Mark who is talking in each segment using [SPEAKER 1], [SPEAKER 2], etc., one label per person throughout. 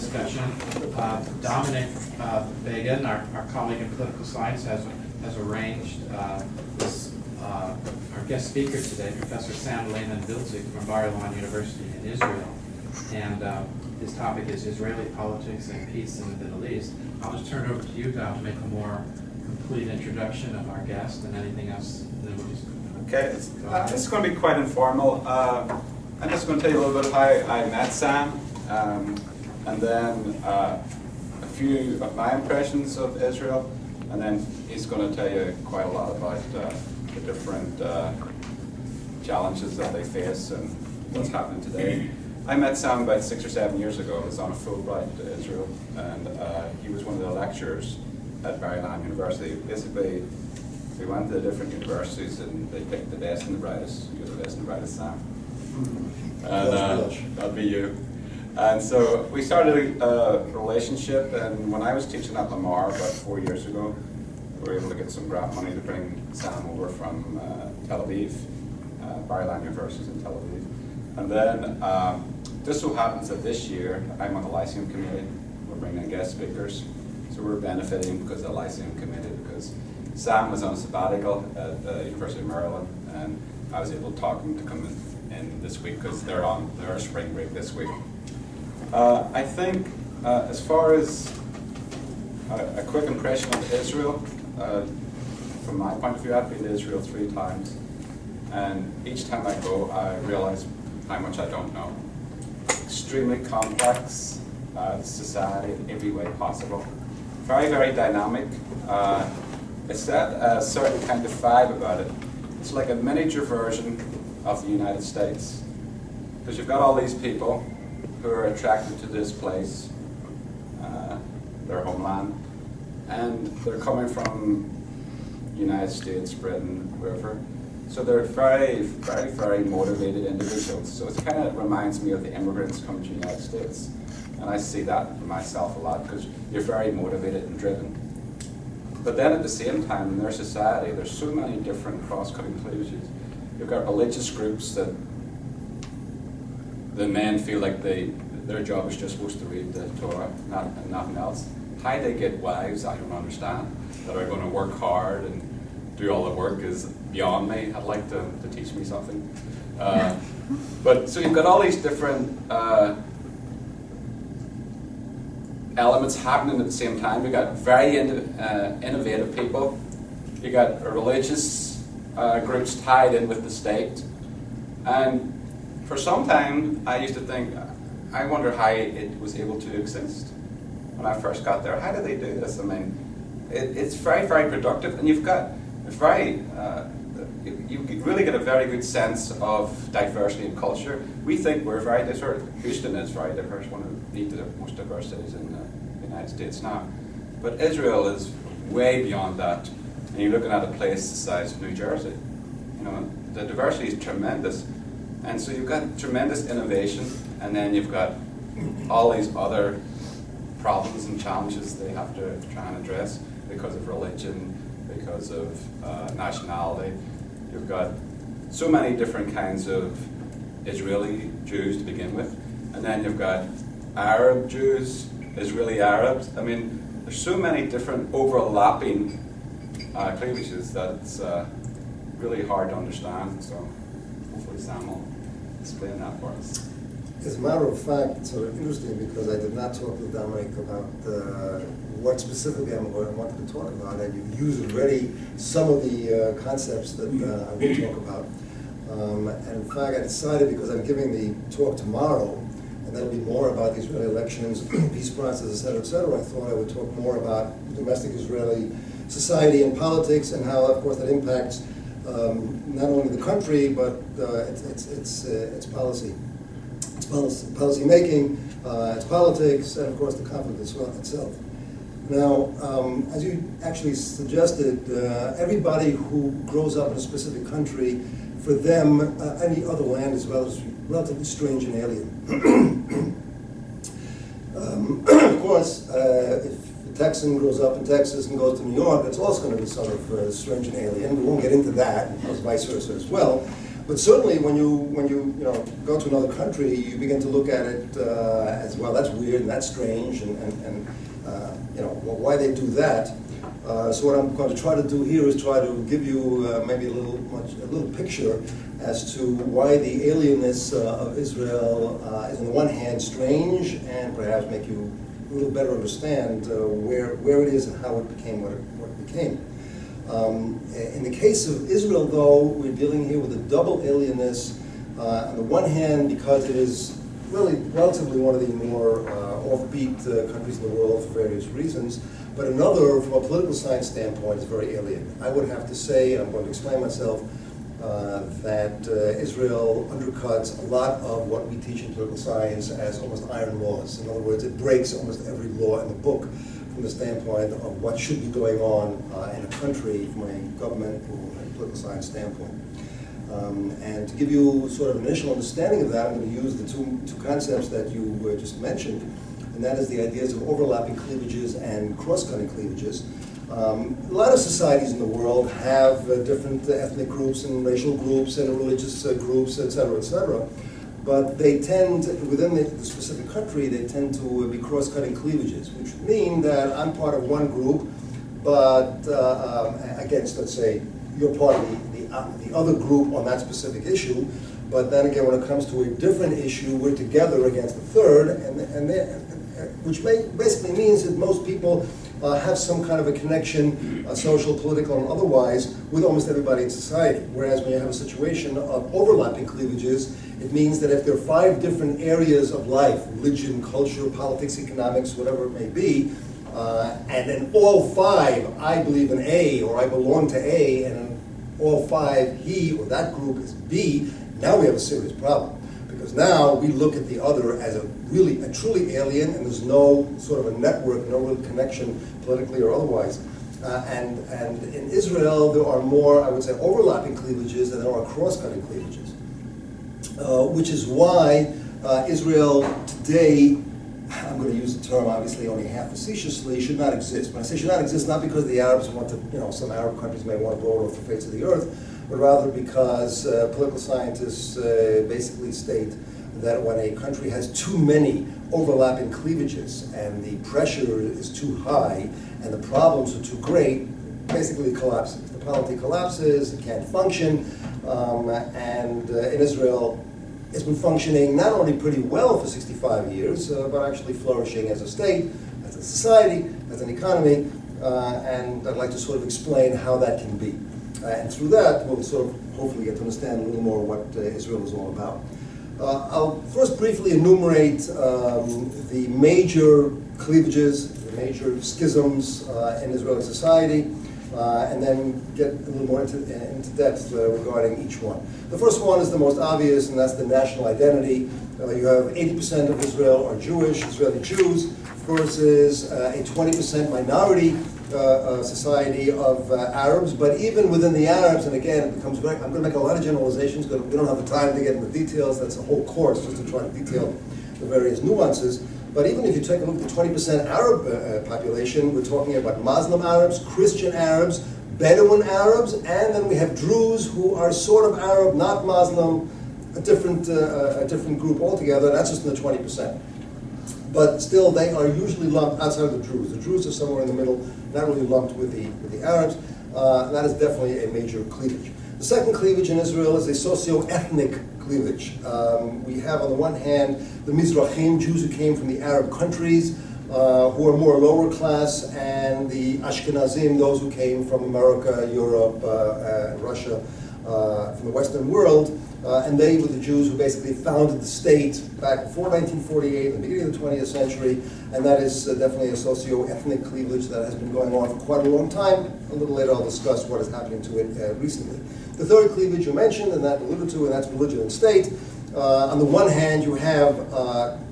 [SPEAKER 1] discussion. Dominic Beggen, our colleague in political science, has arranged our guest speaker today, Professor Sam Lehman-Wilzig from Bar-Ilan University in Israel. And his topic is Israeli politics and peace in the Middle East. I'll just turn it over to you, Dom, to make a more complete introduction of our guest and anything else. Then we'll just
[SPEAKER 2] okay, it's going to be quite informal. I'm just going to tell you a little bit how I met Sam, and then a few of my impressions of Israel, and then he's going to tell you quite a lot about the different challenges that they face and what's happening today. I met Sam about 6 or 7 years ago. I was on a Fulbright to Israel, and he was one of the lecturers at Bar-Ilan University. Basically, we went to the different universities and they picked the best and the brightest. You're the best and the brightest, Sam. And that'd be you. And so we started a relationship, and when I was teaching at Lamar about 4 years ago, we were able to get some grant money to bring Sam over from Tel Aviv, Bar-Ilan University in Tel Aviv. And then just so happens that this year I'm on the Lyceum Committee. We're bringing in guest speakers. So we're benefiting because of the Lyceum Committee, because Sam was on a sabbatical at the University of Maryland, and I was able to talk him to come in this week because they're on their spring break this week. I think as far as a quick impression of Israel, from my point of view, I've been to Israel 3 times, and each time I go I realize how much I don't know. Extremely complex society in every way possible. Very, very dynamic. It's got a certain kind of vibe about it. It's like a miniature version of the United States. Because you've got all these people who are attracted to this place, their homeland, and they're coming from the United States, Britain, wherever. So they're very, very, very motivated individuals. So it kind of reminds me of the immigrants coming to the United States. And I see that for myself a lot, because you're very motivated and driven. But then at the same time, in their society, there's so many different cross-cutting conclusions. You've got religious groups that the men feel like their job is just supposed to read the Torah, nothing else. How they get wives, I don't understand, that are going to work hard and do all the work is beyond me. I'd like to teach me something. But so you've got all these different elements happening at the same time. You've got very innovative people. You've got religious groups tied in with the state. And for some time, I used to think, I wonder how it was able to exist when I first got there. How did they do this? I mean, it's very, very productive, and you've got you really get a very good sense of diversity in culture. We think we're very diverse. Houston is very diverse, one of the most diverse cities in the United States now. But Israel is way beyond that. And you're looking at a place the size of New Jersey. You know, the diversity is tremendous. And so you've got tremendous innovation, and then you've got all these other problems and challenges they have to try and address because of religion, because of nationality. You've got so many different kinds of Israeli Jews to begin with, and then you've got Arab Jews, Israeli Arabs. I mean, there's so many different overlapping cleavages that it's really hard to understand. So hopefully Sam will explain that for us.
[SPEAKER 3] As a matter of fact, it's sort of interesting because I did not talk to Dominic about what specifically I wanted to talk about, and you've used already some of the concepts that I will talk about. And in fact, I decided, because I'm giving the talk tomorrow, and that'll be more about the Israeli elections, peace process, et cetera, I thought I would talk more about domestic Israeli society and politics, and how, of course, that impacts not only the country, but its policy. Policy making, its politics, and of course the conflict itself. Now, as you actually suggested, everybody who grows up in a specific country, for them, any other land is relatively strange and alien. Of course, if a Texan grows up in Texas and goes to New York, it's also going to be sort of strange and alien. We won't get into that, and vice versa as well. But certainly, when you go to another country, you begin to look at it as well. That's weird and that's strange, and why they do that. So what I'm going to try to do here is try to give you maybe a little picture as to why the alienness of Israel is on the one hand strange, and perhaps make you a little better understand where it is and how it became what it became. In the case of Israel, though, we're dealing here with a double alienness. On the one hand, because it is really relatively one of the more offbeat countries in the world for various reasons, but another, from a political science standpoint, is very alien. I would have to say, and I'm going to explain myself, that Israel undercuts a lot of what we teach in political science as almost iron laws. In other words, it breaks almost every law in the book from the standpoint of what should be going on in a country from a government or a political science standpoint. And to give you sort of an initial understanding of that, I'm going to use the two concepts that you just mentioned, and that is the ideas of overlapping cleavages and cross-cutting cleavages. A lot of societies in the world have different ethnic groups and racial groups and religious groups, et cetera, but they tend, within the specific country, they tend to be cross-cutting cleavages, which would mean that I'm part of one group, but against, let's say, you're part of the other group on that specific issue, but then again, when it comes to a different issue, we're together against the third, which basically means that most people have some kind of a connection, social, political, and otherwise, with almost everybody in society. Whereas when you have a situation of overlapping cleavages, it means that if there are 5 different areas of life, religion, culture, politics, economics, whatever it may be, and in all 5, I believe in A, or I belong to A, and in all 5, he or that group is B, now we have a serious problem. Because now we look at the other as a truly alien, and there's no sort of a network, no real connection politically or otherwise. And in Israel, there are more, I would say, overlapping cleavages than there are cross-cutting cleavages. Which is why Israel today, I'm going to use the term obviously only half facetiously, should not exist. When I say should not exist, not because the Arabs want to, some Arab countries may want to blow it off the face of the earth, but rather because political scientists basically state that when a country has too many overlapping cleavages and the pressure is too high and the problems are too great, basically it collapses. The polity collapses, it can't function, and in Israel, it's been functioning not only pretty well for 65 years, but actually flourishing as a state, as a society, as an economy, and I'd like to sort of explain how that can be. And through that, we'll sort of hopefully get to understand a little more what Israel is all about. I'll first briefly enumerate the major cleavages, the major schisms in Israeli society, and then get a little more into depth regarding each one. The first one is the most obvious, and that's the national identity. You have 80% of Israel are Jewish, Israeli Jews, versus a 20% minority society of Arabs. But even within the Arabs, and again, it becomes very, I'm going to make a lot of generalizations, but we don't have the time to get into details. That's a whole course just to try to detail the various nuances. But even if you take a look at the 20% Arab population, we're talking about Muslim Arabs, Christian Arabs, Bedouin Arabs, and then we have Druze who are sort of Arab, not Muslim, a different group altogether. That's just in the 20%. But still, they are usually lumped outside of the Druze. The Druze are somewhere in the middle, not really lumped with the Arabs. That is definitely a major cleavage. The second cleavage in Israel is a socio-ethnic cleavage. We have on the one hand the Mizrahim, Jews who came from the Arab countries, who are more lower class, and the Ashkenazim, those who came from America, Europe, Russia, from the Western world. And they were the Jews who basically founded the state back before 1948, in the beginning of the 20th century, and that is definitely a socio-ethnic cleavage that has been going on for quite a long time. A little later I'll discuss what is happening to it recently. The third cleavage you mentioned, and that alluded to, and that's religion and state. On the one hand, you have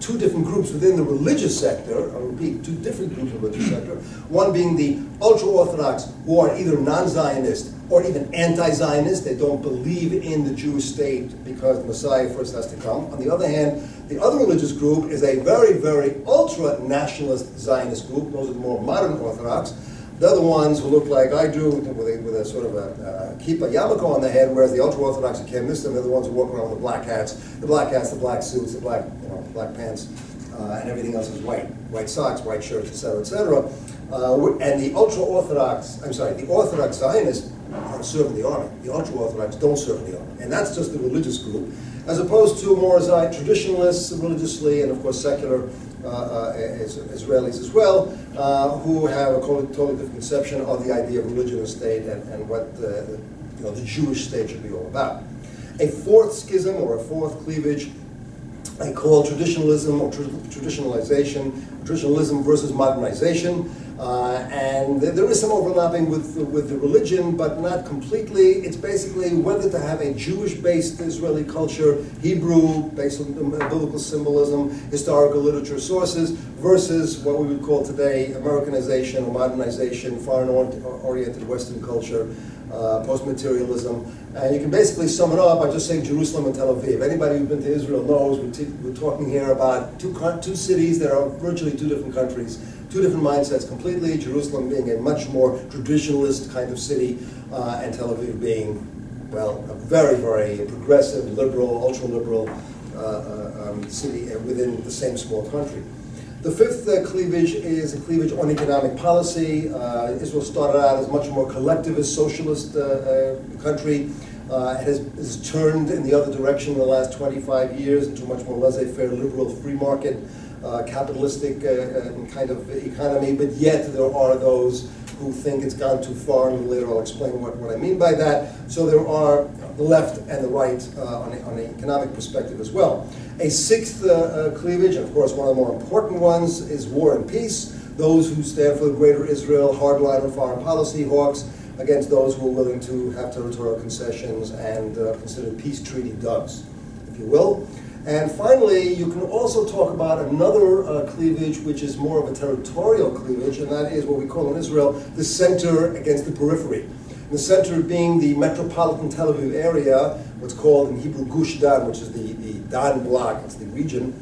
[SPEAKER 3] 2 different groups within the religious sector, I repeat, 2 different groups of the religious sector, one being the ultra-Orthodox, who are either non-Zionist or even anti-Zionist. They don't believe in the Jewish state because the Messiah first has to come. On the other hand, the other religious group is a very, very ultra-nationalist Zionist group. Those are the more modern Orthodox. They're the ones who look like I do, with a sort of a kippah yarmulke on the head, whereas the ultra-Orthodox and Kemistim, they're the ones who walk around with the black hats, the black suits, the black, black pants, and everything else is white. White socks, white shirts, etc., etc. And the ultra-Orthodox, the Orthodox Zionists serve in the army. The ultra-Orthodox don't serve in the army. And that's just the religious group, as opposed to more traditionalists religiously, and of course secular Israelis as well, who have a totally different conception of the idea of religion and state and what the Jewish state should be all about. A fourth schism or a fourth cleavage I call traditionalism or traditionalization, traditionalism versus modernization. And there is some overlapping with the religion, but not completely. It's basically whether to have a Jewish-based Israeli culture, Hebrew, based on biblical symbolism, historical literature sources, versus what we would call today Americanization or modernization, foreign-oriented Western culture, post-materialism. And you can basically sum it up by just saying Jerusalem and Tel Aviv. Anybody who's been to Israel knows we're talking here about two cities that are virtually two different countries. Two different mindsets completely, Jerusalem being a much more traditionalist kind of city, and Tel Aviv being, well, a very, very progressive, liberal, ultra-liberal city within the same small country. The fifth cleavage is a cleavage on economic policy. Israel started out as much more collectivist, socialist country. It has turned in the other direction in the last 25 years into a much more laissez-faire, liberal, free market, capitalistic kind of economy, but yet there are those who think it's gone too far, and later I'll explain what I mean by that. So there are the left and the right on an economic perspective as well. A sixth cleavage, and of course one of the more important ones, is war and peace. Those who stand for the greater Israel, hardliner foreign policy hawks, against those who are willing to have territorial concessions and consider peace treaty doves, if you will. And finally, you can also talk about another cleavage, which is more of a territorial cleavage, and that is what we call in Israel the center against the periphery. The center being the metropolitan Tel Aviv area, what's called in Hebrew Gush Dan, which is the Dan block, it's the region.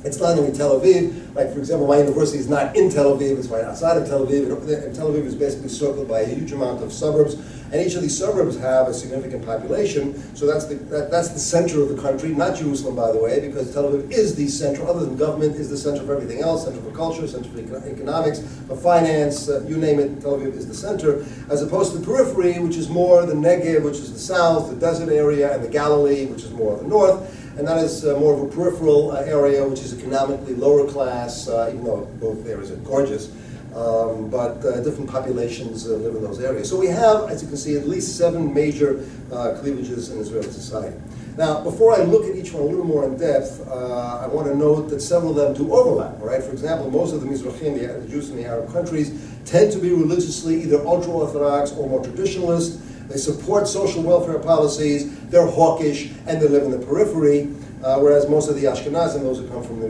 [SPEAKER 3] It's not only Tel Aviv, like for example, my university is not in Tel Aviv, it's right outside of Tel Aviv, and Tel Aviv is basically circled by a huge amount of suburbs, and each of these suburbs have a significant population, so that's the center of the country, not Jerusalem, by the way, because Tel Aviv is the center, other than government, is the center for everything else, center for culture, center for economics, for finance, you name it, Tel Aviv is the center, as opposed to the periphery, which is more the Negev, which is the south, the desert area, and the Galilee, which is more the north. And that is more of a peripheral area, which is economically lower class, even though both areas are gorgeous. But different populations live in those areas. So we have, as you can see, at least 7 major cleavages in Israeli society. Now, before I look at each one a little more in depth, I want to note that several of them do overlap. Right? For example, most of the Mizrahim, the Jews in the Arab countries, tend to be religiously either ultra-Orthodox or more traditionalist. They support social welfare policies, they're hawkish, and they live in the periphery, whereas most of the Ashkenazim, those who come from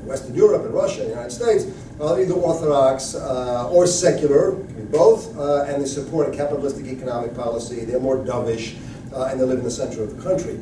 [SPEAKER 3] Western Europe and Russia and the United States, are either Orthodox or secular, both, and they support a capitalistic economic policy. They're more dovish, and they live in the center of the country.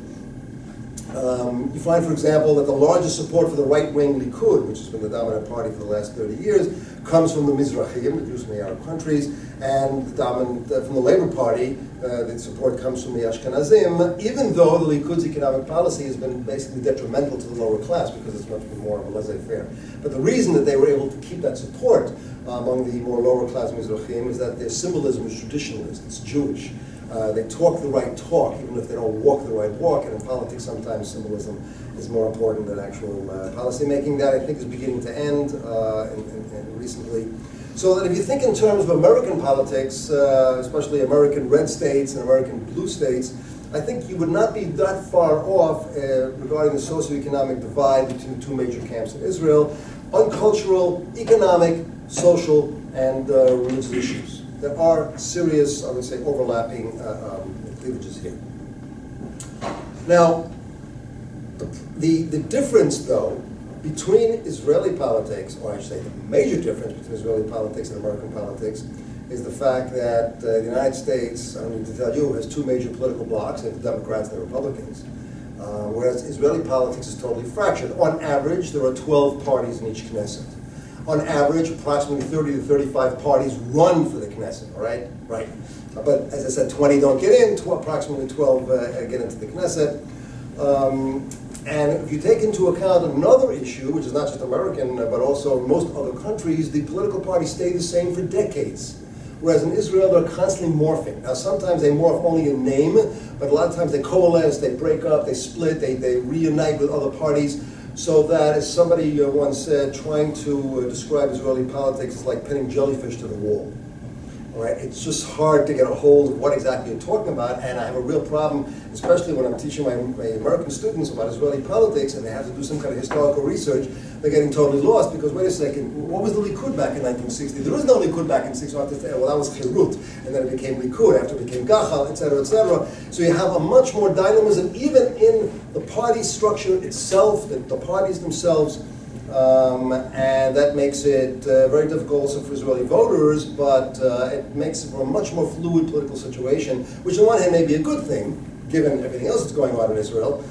[SPEAKER 3] You find, for example, that the largest support for the right-wing Likud, which has been the dominant party for the last 30 years, comes from the Mizrahim, the Jews in the Arab countries, and from the Labour Party, the support comes from the Ashkenazim, even though the Likud's economic policy has been basically detrimental to the lower class because it's much more of a laissez-faire. But the reason that they were able to keep that support among the more lower-class Mizrahim is that their symbolism is traditionalist, it's Jewish. They talk the right talk, even if they don't walk the right walk, and in politics sometimes symbolism is more important than actual policy making. That, I think, is beginning to end recently. So that if you think in terms of American politics, especially American red states and American blue states, I think you would not be that far off regarding the socioeconomic divide between the two major camps in Israel on cultural, economic, social, and religious issues. There are serious, I would say, overlapping cleavages here. Now, the difference, though, between Israeli politics, or I should say the major difference between Israeli politics and American politics, is the fact that the United States, I don't need to tell you, has 2 major political blocs, the Democrats and the Republicans, whereas Israeli politics is totally fractured. On average, there are 12 parties in each Knesset. on average, approximately 30 to 35 parties run for the Knesset, all right? Right. But as I said, 20 don't get in, approximately 12 get into the Knesset. And if you take into account another issue, which is not just American, but also in most other countries, the political parties stay the same for decades. Whereas in Israel, they're constantly morphing. Now, sometimes they morph only in name, but a lot of times they coalesce, they break up, they split, they reunite with other parties, so that, as somebody once said, trying to describe Israeli politics is like pinning jellyfish to the wall. All right? It's just hard to get a hold of what exactly you're talking about, and I have a real problem, especially when I'm teaching my American students about Israeli politics, and they have to do some kind of historical research. They're getting totally lost because, wait a second, what was the Likud back in 1960? There was no Likud back in 1960. Well, that was Chirut, and then it became Likud, after it became Gachal, etc., etc. So you have a much more dynamism, even in the party structure itself, the parties themselves, and that makes it very difficult also for Israeli voters, but it makes it for a much more fluid political situation, which on one hand may be a good thing, given everything else that's going on in Israel,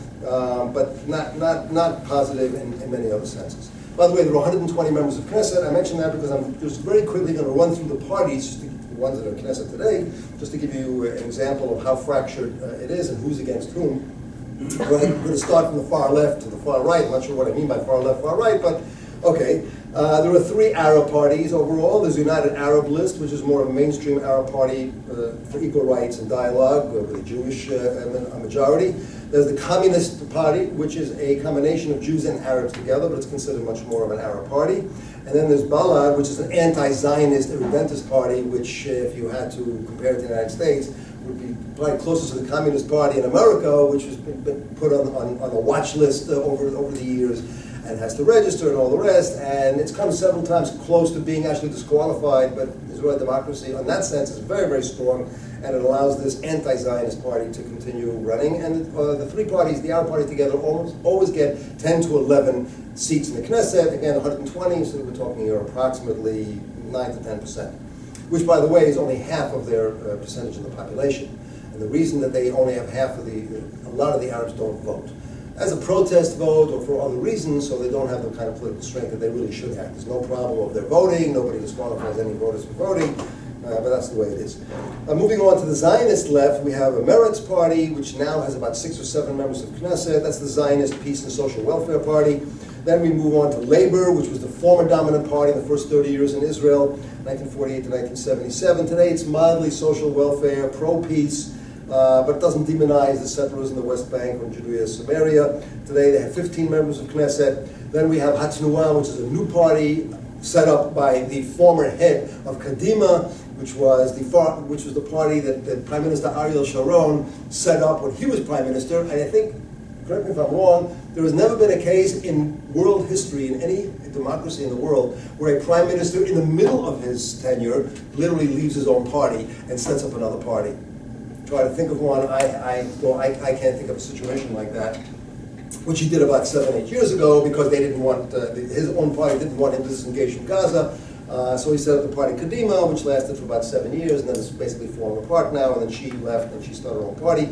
[SPEAKER 3] but not positive in many other senses. By the way, there are 120 members of Knesset. I mentioned that because I'm just very quickly going to run through the parties, the ones that are in Knesset today, just to give you an example of how fractured it is and who's against whom. We're going to start from the far left to the far right. I'm not sure what I mean by far left, far right, but okay. There are 3 Arab parties overall. There's the United Arab List, which is more of a mainstream Arab party for equal rights and dialogue with a Jewish majority. There's the Communist Party, which is a combination of Jews and Arabs together, but it's considered much more of an Arab party. And then there's Balad, which is an anti-Zionist, irredentist party, which, if you had to compare it to the United States, would be probably closest to the Communist Party in America, which has been put on a watch list over the years and has to register and all the rest. And it's come several times close to being actually disqualified, but Israeli democracy, in that sense, is very, very strong, and it allows this anti-Zionist party to continue running. And the 3 parties, the Arab party together, always get 10 to 11 seats in the Knesset. Again, 120, so we're talking here approximately 9 to 10%. Which, by the way, is only half of their percentage of the population. And the reason that they only have half of a lot of the Arabs don't vote. As a protest vote or for other reasons, so they don't have the kind of political strength that they really should have. There's no problem of their voting, nobody disqualifies any voters from voting, but that's the way it is. Moving on to the Zionist left, we have a Meretz party, which now has about 6 or 7 members of Knesset. That's the Zionist Peace and Social Welfare Party. Then we move on to Labor, which was the former dominant party in the first 30 years in Israel, 1948 to 1977. Today it's mildly social welfare, pro-peace, but doesn't demonize the settlers in the West Bank or in Judea and Samaria. Today they have 15 members of Knesset. Then we have Hatnuah, which is a new party set up by the former head of Kadima, which was the party that Prime Minister Ariel Sharon set up when he was Prime Minister. And I think, correct me if I'm wrong, there has never been a case in world history, in any democracy in the world, where a prime minister in the middle of his tenure literally leaves his own party and sets up another party. Try to think of one. I can't think of a situation like that, which he did about 7 or 8 years ago because they didn't want, his own party didn't want him to disengage from Gaza. So he set up the party Kadima, which lasted for about 7 years, and then it's basically falling apart now, and then she left and she started her own party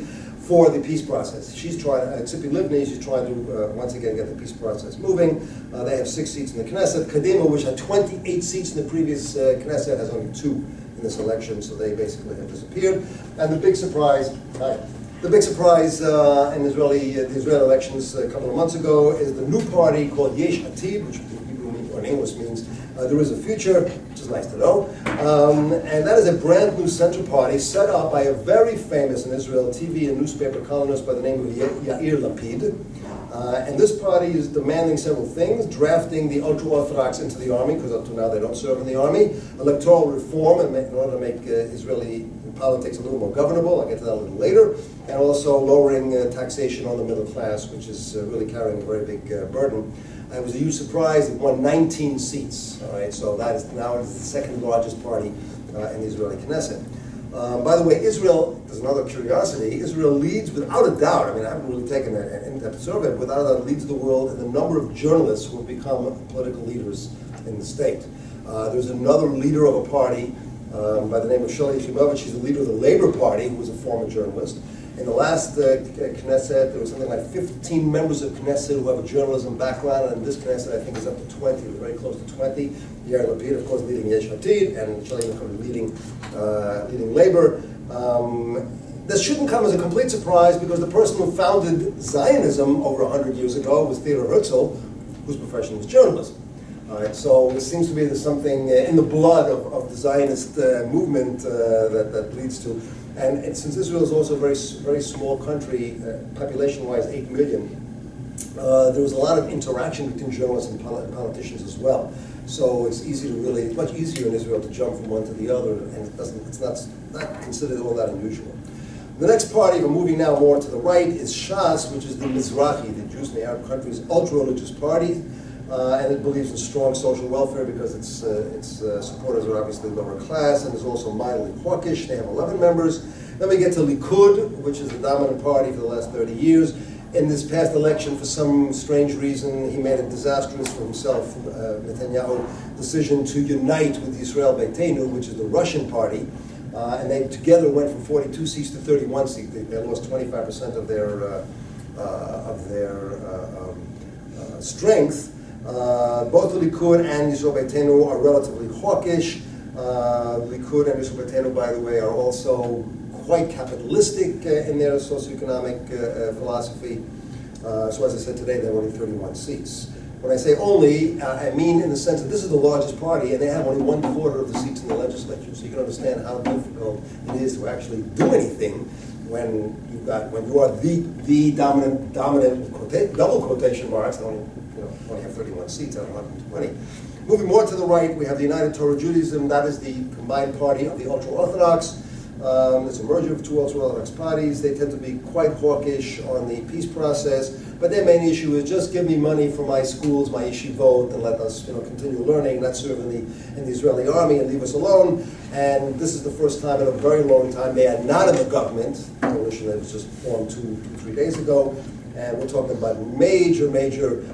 [SPEAKER 3] for the peace process. She's trying, Tzipi Livni, she's trying to, once again, get the peace process moving. They have 6 seats in the Knesset. Kadima, which had 28 seats in the previous Knesset, has only 2 in this election, so they basically have disappeared. And the big surprise, in the Israeli elections a couple of months ago is the new party called Yesh Atid, which in Hebrew or in English means there is a future, which is nice to know. And that is a brand new center party set up by a very famous in Israel TV and newspaper columnist by the name of Yair Lapid. And this party is demanding several things: drafting the ultra-Orthodox into the army, because up to now they don't serve in the army; electoral reform in order to make Israeli politics a little more governable. I'll get to that a little later; and also lowering taxation on the middle class, which is really carrying a very big burden. It was a huge surprise. It won 19 seats. All right, so that is now the second largest party in the Israeli Knesset. By the way, Israel, there's another curiosity, Israel leads without a doubt, I mean, I haven't really taken an in-depth survey, but without a doubt leads the world in the number of journalists who have become political leaders in the state. There's another leader of a party by the name of Shali Yachimovich. She's the leader of the Labor Party, who was a former journalist. In the last Knesset, there was something like 15 members of Knesset who have a journalism background, and this Knesset, I think, is up to 20, or very close to 20. Yair Lapid, of course, leading Yesh Atid, and Shali leading Labor. This shouldn't come as a complete surprise, because the person who founded Zionism over 100 years ago was Theodor Herzl, whose profession was journalism. All right, so it seems to be there's something in the blood of the Zionist movement that leads to. And since Israel is also a very small country, population-wise 8 million, there was a lot of interaction between journalists and politicians as well. So it's much easier in Israel to jump from one to the other, and it's not considered all that unusual. The next party, we're moving now more to the right, is Shas, which is the Mizrahi, the Jews in the Arab countries' ultra-religious party. And it believes in strong social welfare because its supporters are obviously lower class, and is also mildly hawkish. They have 11 members. Then we get to Likud, which is the dominant party for the last 30 years. In this past election, for some strange reason, he made a disastrous for himself, Netanyahu, decision to unite with Israel Beitenu, which is the Russian party. And they together went from 42 seats to 31 seats. They lost 25% of their strength. Both the Likud and Yisrael Beitenu are relatively hawkish. Likud and Yisrael Beitenu, by the way, are also quite capitalistic in their socioeconomic philosophy. So as I said today, they have only 31 seats. When I say only, I mean in the sense that this is the largest party, and they have only 1/4 of the seats in the legislature. So you can understand how difficult it is to actually do anything when you are the dominant double quotation marks. Only have 31 seats out of 120. Moving more to the right, we have the United Torah Judaism. That is the combined party of the ultra-Orthodox. It's a merger of two ultra-Orthodox parties. They tend to be quite hawkish on the peace process, but their main issue is just give me money for my schools, my yeshivot, and let us continue learning, not serve in the Israeli army, and leave us alone. And this is the first time in a very long time they are not in the government. The coalition that was just formed 3 days ago. And we're talking about major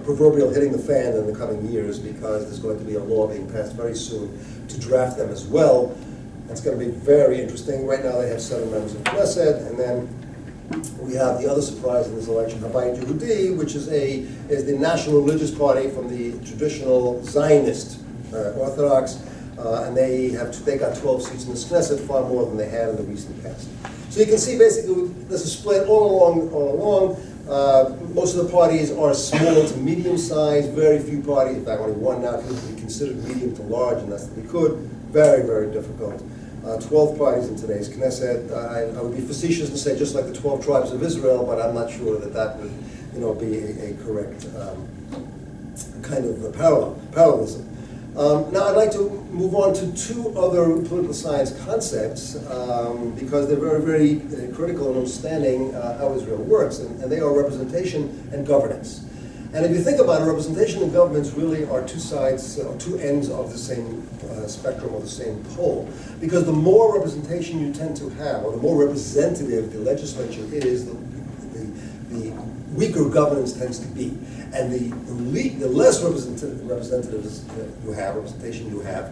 [SPEAKER 3] proverbial hitting the fan in the coming years, because there's going to be a law being passed very soon to draft them as well. It's going to be very interesting. Right now they have 7 members of Knesset, and then we have the other surprise in this election, Habayit Yehudi, which is the national religious party from the traditional Zionist Orthodox, and they got 12 seats in the Knesset, far more than they had in the recent past. So you can see basically there's a split all along. Most of the parties are small to medium sized, very few parties, in fact only one now can be considered medium to large, and that's the Likud. Very difficult. 12 parties in today's Knesset. I would be facetious to say just like the 12 tribes of Israel, but I'm not sure that would be a correct kind of parallelism. Now I'd like to move on to 2 other political science concepts because they're very critical in understanding how Israel works, and they are representation and governance. And if you think about it, representation and governance really are 2 sides, or 2 ends of the same spectrum or the same pole. Because the more representation you tend to have, or the more representative the legislature is, the weaker governance tends to be. And the less representation you have,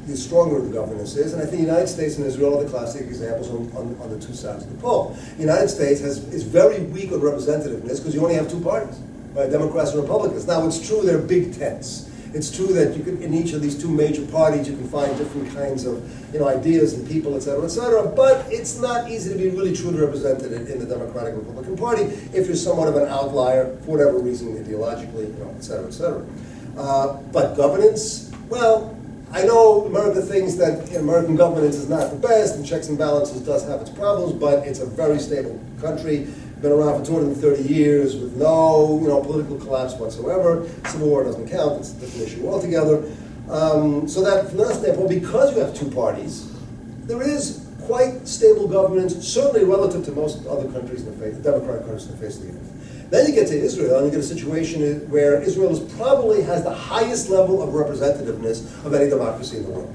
[SPEAKER 3] the stronger the governance is. And I think the United States and Israel are the classic examples on the 2 sides of the pole. The United States is very weak on representativeness because you only have 2 parties. Right, Democrats and Republicans. Now, it's true they're big tents. It's true that you can, in each of these 2 major parties, you can find different kinds of ideas and people, et cetera, but it's not easy to be really truly represented in the Democratic Republican Party if you're somewhat of an outlier for whatever reason, ideologically, et cetera. But governance, well, I know America thinks that American governance is not the best, and checks and balances does have its problems, but it's a very stable country. Been around for 230 years with no political collapse whatsoever. Civil War doesn't count, it's a different issue altogether. So that from that standpoint, because you have 2 parties, there is quite stable governance, certainly relative to most other countries in the face, democratic countries in the face of the earth. Then you get to Israel, and you get a situation where Israel probably has the highest level of representativeness of any democracy in the world,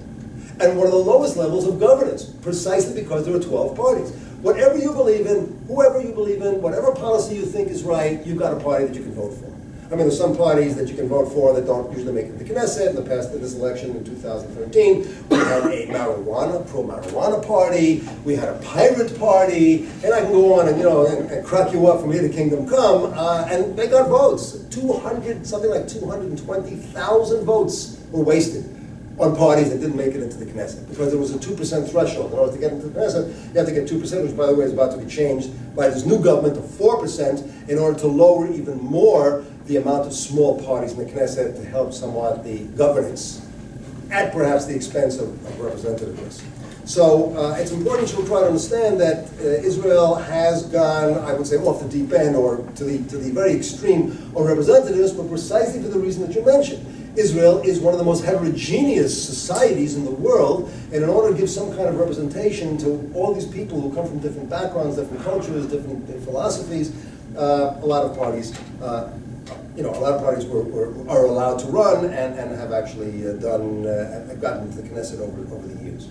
[SPEAKER 3] and one of the lowest levels of governance, precisely because there are 12 parties. Whatever you believe in, whoever you believe in, whatever policy you think is right, you've got a party that you can vote for. I mean, there's some parties that you can vote for that don't usually make it to the Knesset. In the past, in this election in 2013, we had a pro-marijuana party, we had a pirate party, and I can go on and, you know, and crack you up from here to kingdom come, and they got votes. Something like 220,000 votes were wasted on parties that didn't make it into the Knesset, because there was a 2% threshold. In order to get into the Knesset, you have to get 2%, which, by the way, is about to be changed by this new government to 4% in order to lower even more the amount of small parties in the Knesset to help somewhat the governance, at perhaps the expense of representativeness. So it's important to try to understand that Israel has gone, I would say, off the deep end, or to the very extreme of representatives, but precisely for the reason that you mentioned. Israel is one of the most heterogeneous societies in the world, and in order to give some kind of representation to all these people who come from different backgrounds, different cultures, different philosophies, a lot of parties are allowed to run and have actually gotten into the Knesset over the years.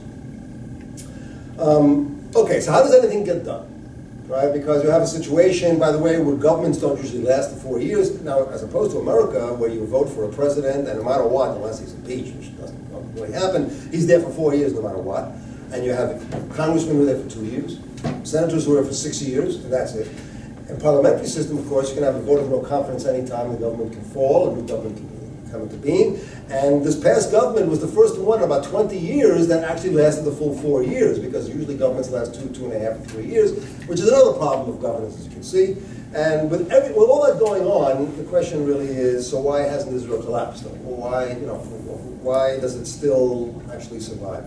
[SPEAKER 3] Okay, so how does anything get done? Right? Because you have a situation, by the way, where governments don't usually last for 4 years. Now, as opposed to America, where you vote for a president, and no matter what, unless he's impeached, which doesn't really happen, he's there for 4 years no matter what. And you have congressmen who are there for 2 years, senators who are there for 6 years, and that's it. In parliamentary system, of course, you can have a vote of no confidence anytime the government can fall, a new government can come into being. And this past government was the first one in about 20 years that actually lasted the full 4 years, because usually governments last 2.5, 3 years, which is another problem of governance, as you can see. And with all that going on, the question really is, so why hasn't Israel collapsed? Why does it still actually survive?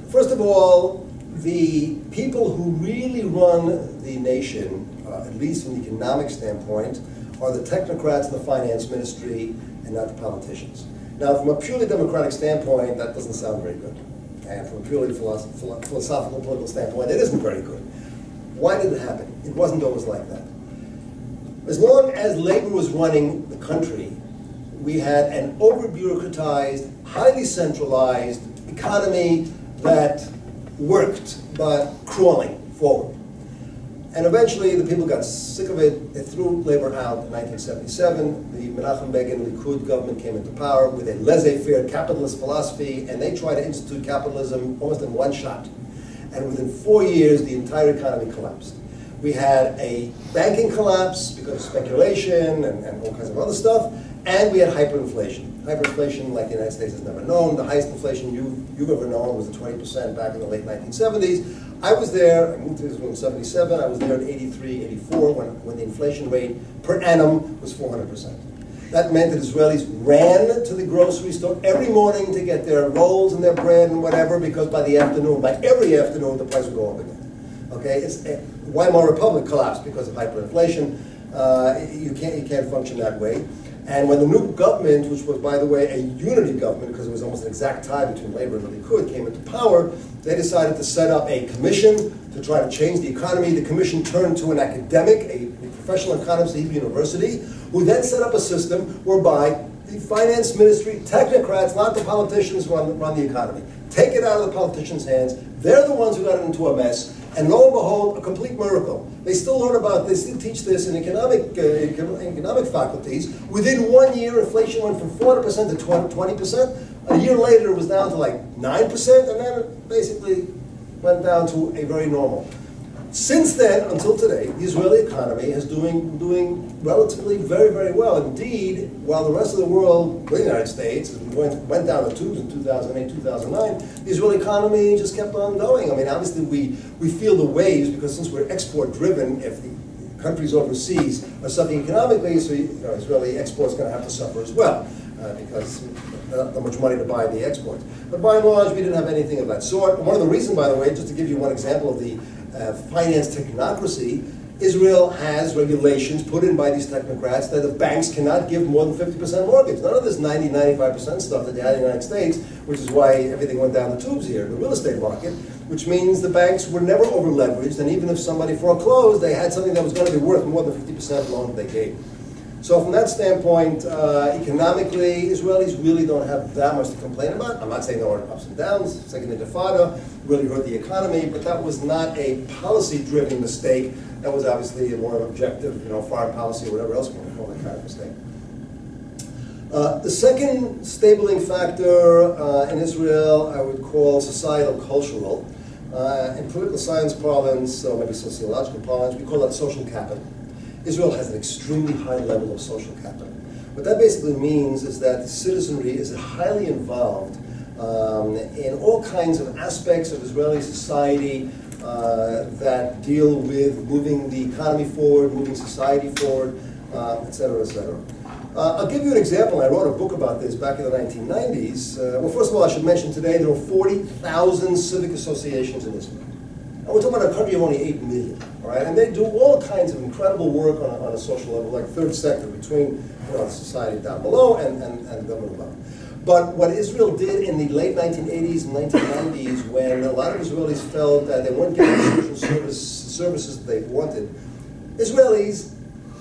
[SPEAKER 3] First of all, the people who really run the nation, at least from the economic standpoint, are the technocrats in the finance ministry and not the politicians. Now, from a purely democratic standpoint, that doesn't sound very good. And from a purely philosophical, political standpoint, it isn't very good. Why did it happen? It wasn't always like that. As long as labor was running the country, we had an over-bureaucratized, highly centralized economy that worked, but crawling forward. And eventually, the people got sick of it. They threw labor out in 1977. The Menachem Beggen Likud government came into power with a laissez-faire capitalist philosophy, and they tried to institute capitalism almost in one shot. And within 4 years, the entire economy collapsed. We had a banking collapse because of speculation and all kinds of other stuff, and we had hyperinflation. Hyperinflation, like the United States has never known. The highest inflation you've ever known was the 20% back in the late 1970s. I was there, I moved to Israel in 77, I was there in 83, 84, when the inflation rate per annum was 400%. That meant that Israelis ran to the grocery store every morning to get their rolls and their bread and whatever, because by every afternoon, the price would go up again. Okay, Weimar Republic collapsed because of hyperinflation. You can't function that way. And when the new government, which was, by the way, a unity government, because it was almost an exact tie between labor and the Likud, came into power, they decided to set up a commission to try to change the economy. The commission turned to an academic, a professional economist at Hebrew University, who then set up a system whereby the finance ministry, technocrats, not the politicians, run the economy. Take it out of the politicians' hands. They're the ones who got it into a mess. And lo and behold, a complete miracle. They still learn about this, they teach this in economic faculties. Within 1 year, inflation went from 400% to 20%. A year later, it was down to like 9%, and then it basically went down to a very normal. Since then, until today, the Israeli economy is doing relatively very, very well. Indeed, while the rest of the world, including the United States, went down the tubes in 2008, 2009, the Israeli economy just kept on going. I mean, obviously, we feel the waves, because since we're export-driven, if the countries overseas are suffering economically, so Israeli exports are going to have to suffer as well, because not that much money to buy the exports. But by and large, we didn't have anything of that sort. And one of the reasons, by the way, just to give you one example of the finance technocracy, Israel has regulations put in by these technocrats that the banks cannot give more than 50% mortgage. None of this 90, 95% stuff that they had in the United States, which is why everything went down the tubes here, the real estate market, which means the banks were never over-leveraged, and even if somebody foreclosed, they had something that was going to be worth more than 50% of the loan that they gave. So from that standpoint, economically, Israelis really don't have that much to complain about. I'm not saying there aren't ups and downs. Second Intifada really hurt the economy, but that was not a policy-driven mistake. That was obviously a more objective, foreign policy or whatever else you want to call that kind of mistake. The second stabling factor in Israel, I would call societal cultural. In political science parlance, or maybe sociological parlance, we call that social capital. Israel has an extremely high level of social capital. What that basically means is that the citizenry is highly involved in all kinds of aspects of Israeli society that deal with moving the economy forward, moving society forward, et cetera, et cetera. I'll give you an example. I wrote a book about this back in the 1990s. Well, first of all, I should mention today there are 40,000 civic associations in Israel. And we're talking about a country of only 8 million, all right? And they do all kinds of incredible work on a social level, like third sector, between the society down below and government above. But what Israel did in the late 1980s and 1990s, when a lot of Israelis felt that they weren't getting the social services that they wanted, Israelis,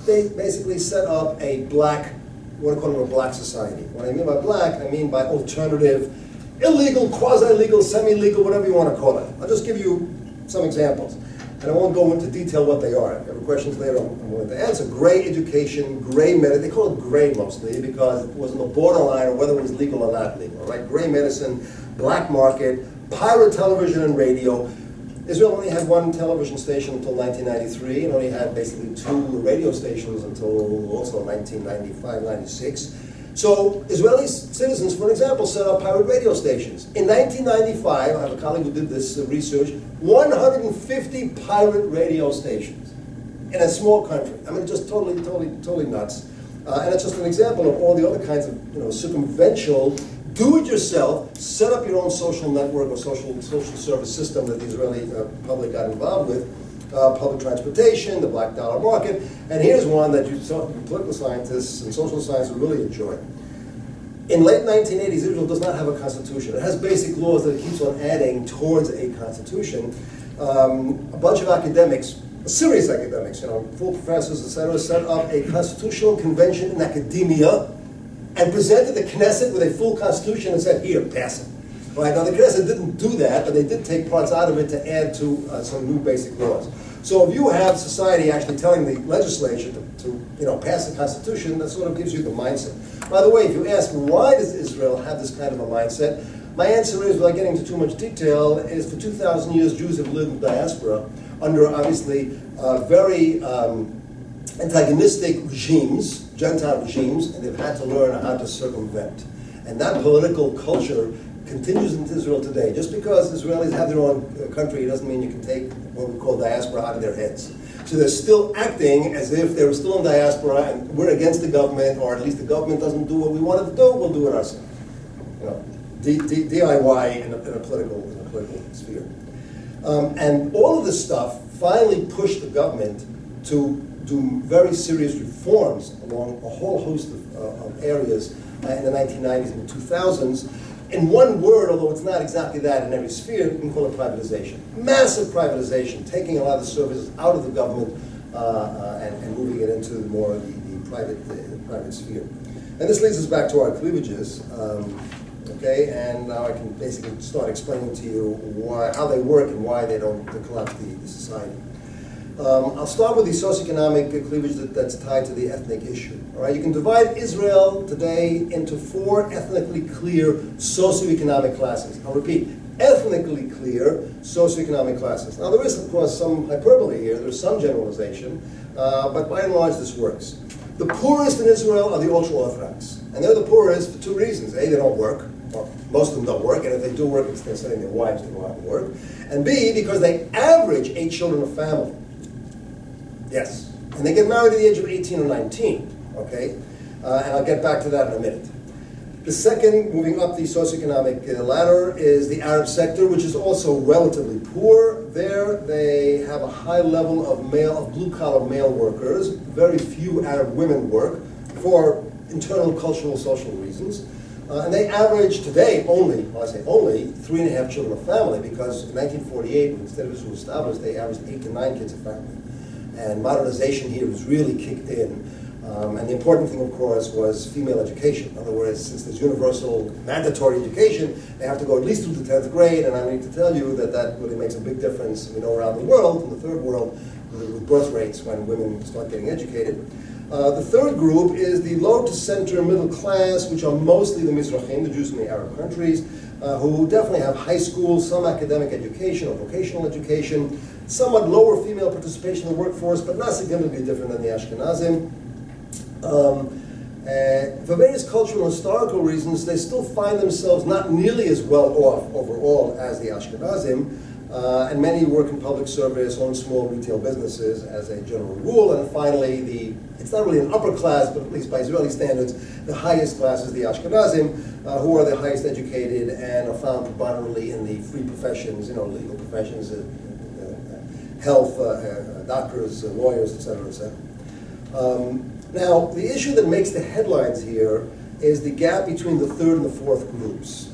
[SPEAKER 3] they basically set up a black, what I call them a black society. What I mean by black, I mean by alternative, illegal, quasi-legal, semi-legal, whatever you want to call it. I'll just give you some examples. And I won't go into detail what they are. If you have questions later, I'm willing to answer. Gray education, gray medicine. They call it gray mostly because it was on the borderline of whether it was legal or not legal. Right? Gray medicine, black market, pirate television and radio. Israel only had one television station until 1993 and only had basically 2 radio stations until also 1995, 96. So Israeli citizens, for example, set up pirate radio stations. In 1995, I have a colleague who did this research, 150 pirate radio stations in a small country. I mean, just totally nuts. And it's just an example of all the other kinds of circumventional, do-it-yourself, set up your own social network or social service system that the Israeli public got involved with. Public transportation, the black dollar market, and here's one that political scientists and social science would really enjoy. In late 1980s, Israel does not have a constitution. It has basic laws that it keeps on adding towards a constitution. A bunch of academics, serious academics, full professors, etc., set up a constitutional convention in academia and presented the Knesset with a full constitution and said, here, pass it. Right? Now, the Knesset didn't do that, but they did take parts out of it to add to some new basic laws. So if you have society actually telling the legislature to pass the Constitution, that sort of gives you the mindset. By the way, if you ask why does Israel have this kind of a mindset, my answer is, without getting into too much detail, is for 2,000 years Jews have lived in diaspora under obviously very antagonistic regimes, Gentile regimes, and they've had to learn how to circumvent. And that political culture continues in Israel today. Just because Israelis have their own country doesn't mean you can take what we call diaspora out of their heads. So they're still acting as if they were still in diaspora and we're against the government, or at least the government doesn't do what we want it to do, we'll do it ourselves. DIY in a political sphere. And all of this stuff finally pushed the government to do very serious reforms along a whole host of areas in the 1990s and the 2000s. In one word, although it's not exactly that in every sphere, you can call it privatization. Massive privatization, taking a lot of the services out of the government and moving it into more of the private sphere. And this leads us back to our cleavages. Okay, and now I can basically start explaining to you how they work and why they don't collapse the society. I'll start with the socioeconomic cleavage that's tied to the ethnic issue. All right, you can divide Israel today into 4 ethnically clear socioeconomic classes. I'll repeat, ethnically clear socioeconomic classes. Now there is, of course, some hyperbole here. There's some generalization, but by and large this works. The poorest in Israel are the ultra-Orthodox, and they're the poorest for 2 reasons. A, they don't work. Well, most of them don't work, and if they do work, it's they're sending their wives to go out and work. And B, because they average 8 children a family. Yes. And they get married at the age of 18 or 19, okay? And I'll get back to that in a minute. The second, moving up the socioeconomic ladder, is the Arab sector, which is also relatively poor. There, they have a high level of blue-collar male workers. Very few Arab women work for internal cultural, social reasons. And they average today only, well, I say only, 3.5 children a family, because in 1948, when the state of Israel was established, they averaged 8 to 9 kids a family. And modernization here has really kicked in. And the important thing, of course, was female education. In other words, since there's universal mandatory education, they have to go at least through the 10th grade, and I need to tell you that that really makes a big difference, we know, around the world, in the third world, with birth rates when women start getting educated. The third group is the low to center middle class, which are mostly the Mizrahim, the Jews in the Arab countries, who definitely have high school, some academic education or vocational education, somewhat lower female participation in the workforce, but not significantly different than the Ashkenazim. For various cultural and historical reasons, they still find themselves not nearly as well off overall as the Ashkenazim, and many work in public service, own small retail businesses as a general rule. And finally, it's not really an upper class, but at least by Israeli standards, the highest class is the Ashkenazim, who are the highest educated and are found predominantly in the free professions, legal professions, health, doctors, lawyers, etc., etc. Now, the issue that makes the headlines here is the gap between the third and the fourth groups.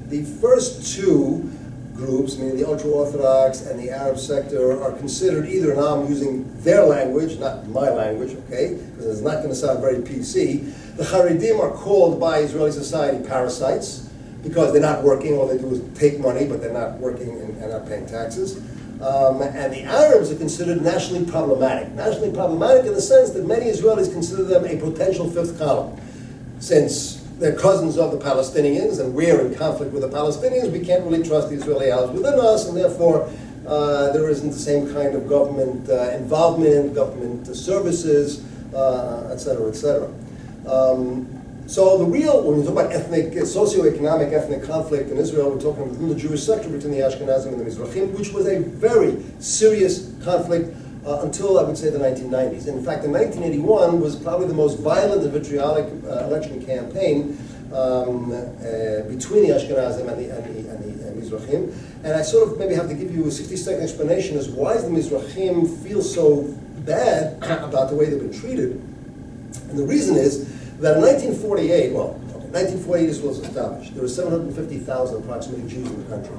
[SPEAKER 3] The first two groups, meaning the ultra-Orthodox and the Arab sector, are considered either, now I'm using their language, not my language, okay, because it's not going to sound very PC. The Haredim are called by Israeli society parasites because they're not working, all they do is take money, but they're not working and not paying taxes. And the Arabs are considered nationally problematic. Nationally problematic in the sense that many Israelis consider them a potential fifth column. Since they're cousins of the Palestinians and we're in conflict with the Palestinians, we can't really trust the Israeli allies within us, and therefore there isn't the same kind of government involvement, government services, et cetera, et cetera. So the real, when we talk about socioeconomic ethnic conflict in Israel, we're talking within the Jewish sector between the Ashkenazim and the Mizrahim, which was a very serious conflict until, I would say, the 1990s. And in fact, in 1981 was probably the most violent and vitriolic election campaign between the Ashkenazim and the Mizrahim. And I sort of maybe have to give you a 60-second explanation as why does the Mizrahim feel so bad about the way they've been treated. And the reason is that in 1948, 1948 Israel was established. There were 750,000 approximately Jews in the country.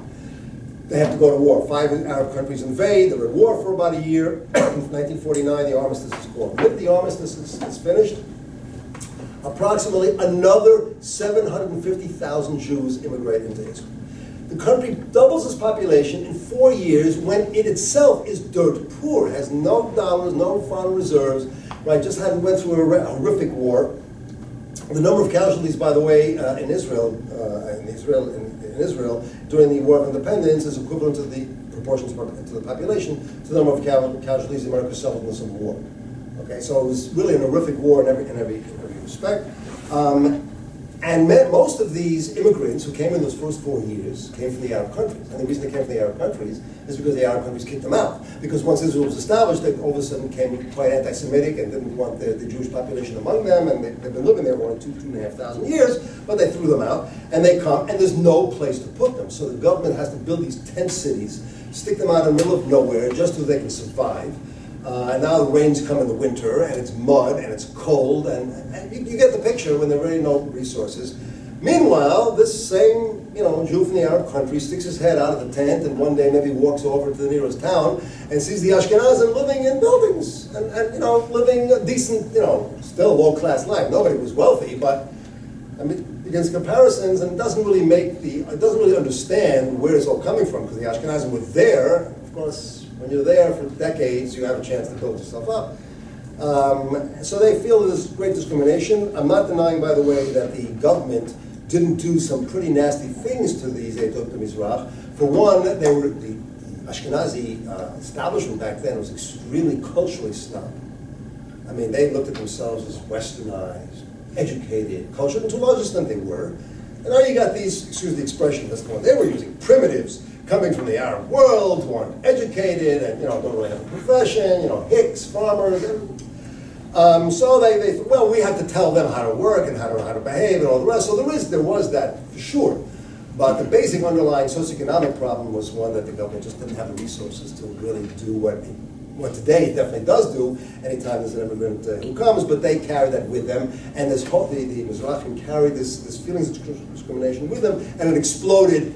[SPEAKER 3] They have to go to war. 5 Arab countries invade. They were at war for about a year. In 1949, the armistice is called. When the armistice is finished, approximately another 750,000 Jews immigrate into Israel. The country doubles its population in 4 years when it itself is dirt poor. It has no dollars, no foreign reserves, right? Just went through a horrific war. The number of casualties, by the way, in Israel during the War of Independence is equivalent to the proportion to the population to the number of casualties America suffered in the Civil War. Okay, so it was really an horrific war in every respect. And most of these immigrants who came in those first 4 years came from the Arab countries. And the reason they came from the Arab countries is because the Arab countries kicked them out. Because once Israel was established, they all of a sudden became quite anti-Semitic and didn't want the Jewish population among them. And they've been living there for only 2,500 years, but they threw them out. And they come, and there's no place to put them. So the government has to build these tent cities, stick them out in the middle of nowhere just so they can survive. And now the rains come in the winter, and it's mud, and it's cold, and you get the picture when there are really no resources. Meanwhile, this same Jew from the Arab country sticks his head out of the tent, and one day maybe walks over to the nearest town and sees the Ashkenazim living in buildings, and living a decent, still low-class life. Nobody was wealthy, but I mean, against comparisons, and it doesn't really understand where it's all coming from, because the Ashkenazim were there, of course. When you're there for decades, you have a chance to build yourself up. So they feel there's great discrimination. I'm not denying, by the way, that the government didn't do some pretty nasty things to these Eitot Mizrach. For one, the Ashkenazi establishment back then was extremely culturally snob. I mean, they looked at themselves as westernized, educated, cultured, and to a large extent they were. And now you got these, excuse the expression, that's the one, they were using primitives coming from the Arab world, who aren't educated and don't really have a profession, hicks, farmers. So they thought, well, we have to tell them how to work and how to behave and all the rest. So there was that for sure. But the basic underlying socioeconomic problem was one that the government just didn't have the resources to really do what today it definitely does do anytime there's an immigrant who comes, but they carry that with them, and the Mizrahim carried this feelings of discrimination with them, and it exploded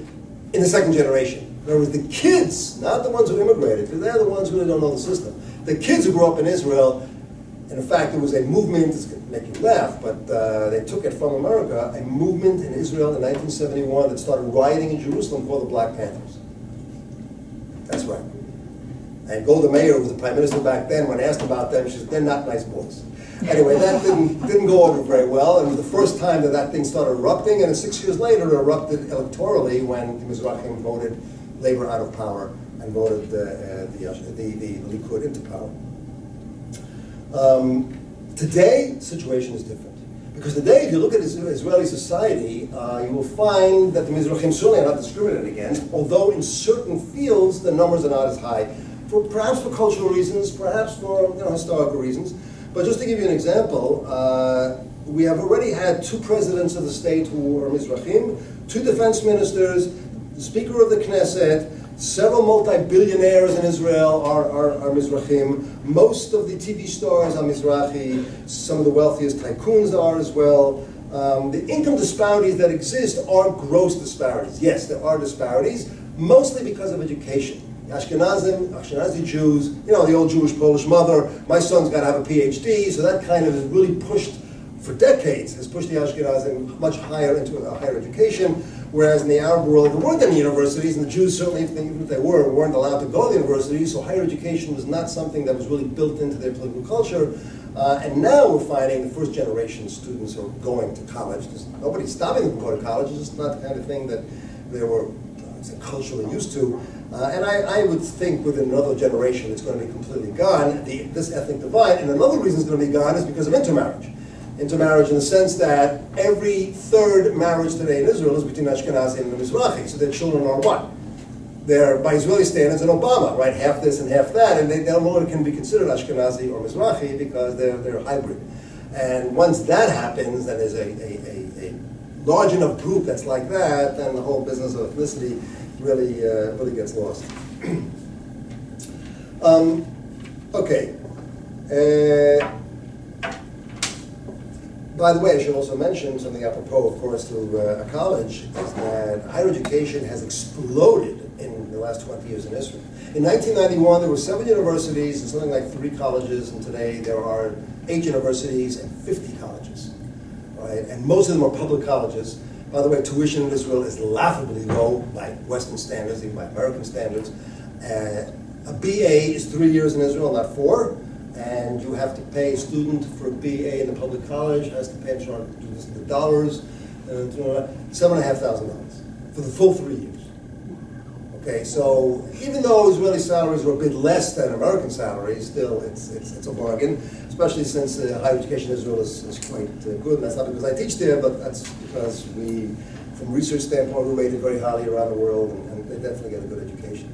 [SPEAKER 3] in the second generation. In other words, the kids, not the ones who immigrated, because they're the ones who really don't know the system. The kids who grew up in Israel And in fact, there was a movement, it's going to make you laugh, but they took it from America, a movement in Israel in 1971 that started rioting in Jerusalem called the Black Panthers. That's right. And Golda Meir, who was the prime minister back then, when asked about them, she said, they're not nice boys. Anyway, that didn't go over very well, and it was the first time that thing started erupting, and 6 years later it erupted electorally when the Mizrahim voted Labor out of power and voted the Likud into power. Today, the situation is different. Because today, if you look at Israeli society, you will find that the Mizrahim certainly are not discriminated against, although in certain fields the numbers are not as high, perhaps for cultural reasons, perhaps for historical reasons. But just to give you an example, we have already had 2 presidents of the state who are Mizrahim, 2 defense ministers, the Speaker of the Knesset, several multi-billionaires in Israel are Mizrahim. Most of the TV stars are Mizrahi. Some of the wealthiest tycoons are as well. The income disparities that exist aren't gross disparities. Yes, there are disparities, mostly because of education. Ashkenazi Jews, the old Jewish Polish mother, my son's got to have a PhD, so that kind of is really pushed, for decades, has pushed the Ashkenazim much higher into a higher education, whereas in the Arab world there weren't any universities, and the Jews certainly, even if they were, weren't allowed to go to the universities, so higher education was not something that was really built into their political culture. And now we're finding the first generation students are going to college. Nobody's stopping them from going to college, it's just not the kind of thing that they were culturally used to. And I would think within another generation it's going to be completely gone, this ethnic divide. And another reason it's going to be gone is because of intermarriage. Intermarriage in the sense that every 3rd marriage today in Israel is between Ashkenazi and the Mizrahi. So their children are what? They're, by Israeli standards, an Obama, right? Half this and half that. And they no longer can be considered Ashkenazi or Mizrahi because they're hybrid. And once that happens, and there's a large enough group that's like that, then the whole business of ethnicity really gets lost. Okay. By the way, I should also mention something apropos, of course, to a college, is that higher education has exploded in the last 20 years in Israel. In 1991, there were 7 universities and something like 3 colleges, and today there are 8 universities and 50 colleges, right? And most of them are public colleges. By the way, tuition in Israel is laughably low by Western standards, even by American standards. A BA is 3 years in Israel, not 4. And you have to pay a student for a BA in the public college, has to pay, I'm sure, do this in the dollars, $7,500 for the full 3 years. Okay, so even though Israeli salaries are a bit less than American salaries, still it's a bargain, especially since higher education in Israel is quite good. And that's not because I teach there, but that's because we, from a research standpoint, we rated very highly around the world, and they definitely get a good education.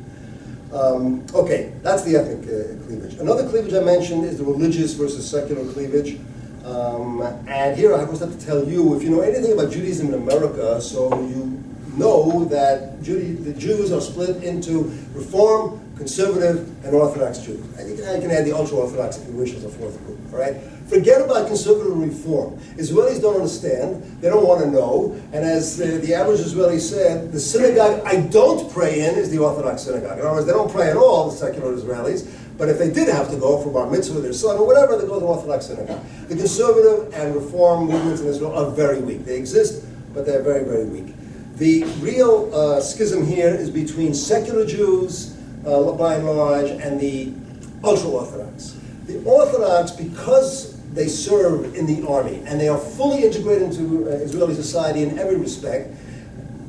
[SPEAKER 3] Okay, that's the ethnic cleavage. Another cleavage I mentioned is the religious versus secular cleavage. And here I just have to tell you, if you know anything about Judaism in America, so you know that the Jews are split into Reform, Conservative, and Orthodox Jews. I think I can add the ultra-Orthodox if you wish as a 4th group, all right? Forget about conservative and reform. Israelis don't understand, they don't want to know, and as the average Israeli said, the synagogue I don't pray in is the Orthodox synagogue. In other words, they don't pray at all, the secular Israelis, but if they did have to go for bar mitzvah with their son or whatever, they go to the Orthodox synagogue. The conservative and reform movements in Israel are very weak. They exist, but they're very, very weak. The real schism here is between secular Jews, by and large, and the ultra-Orthodox. The Orthodox, because they serve in the army and they are fully integrated into Israeli society in every respect,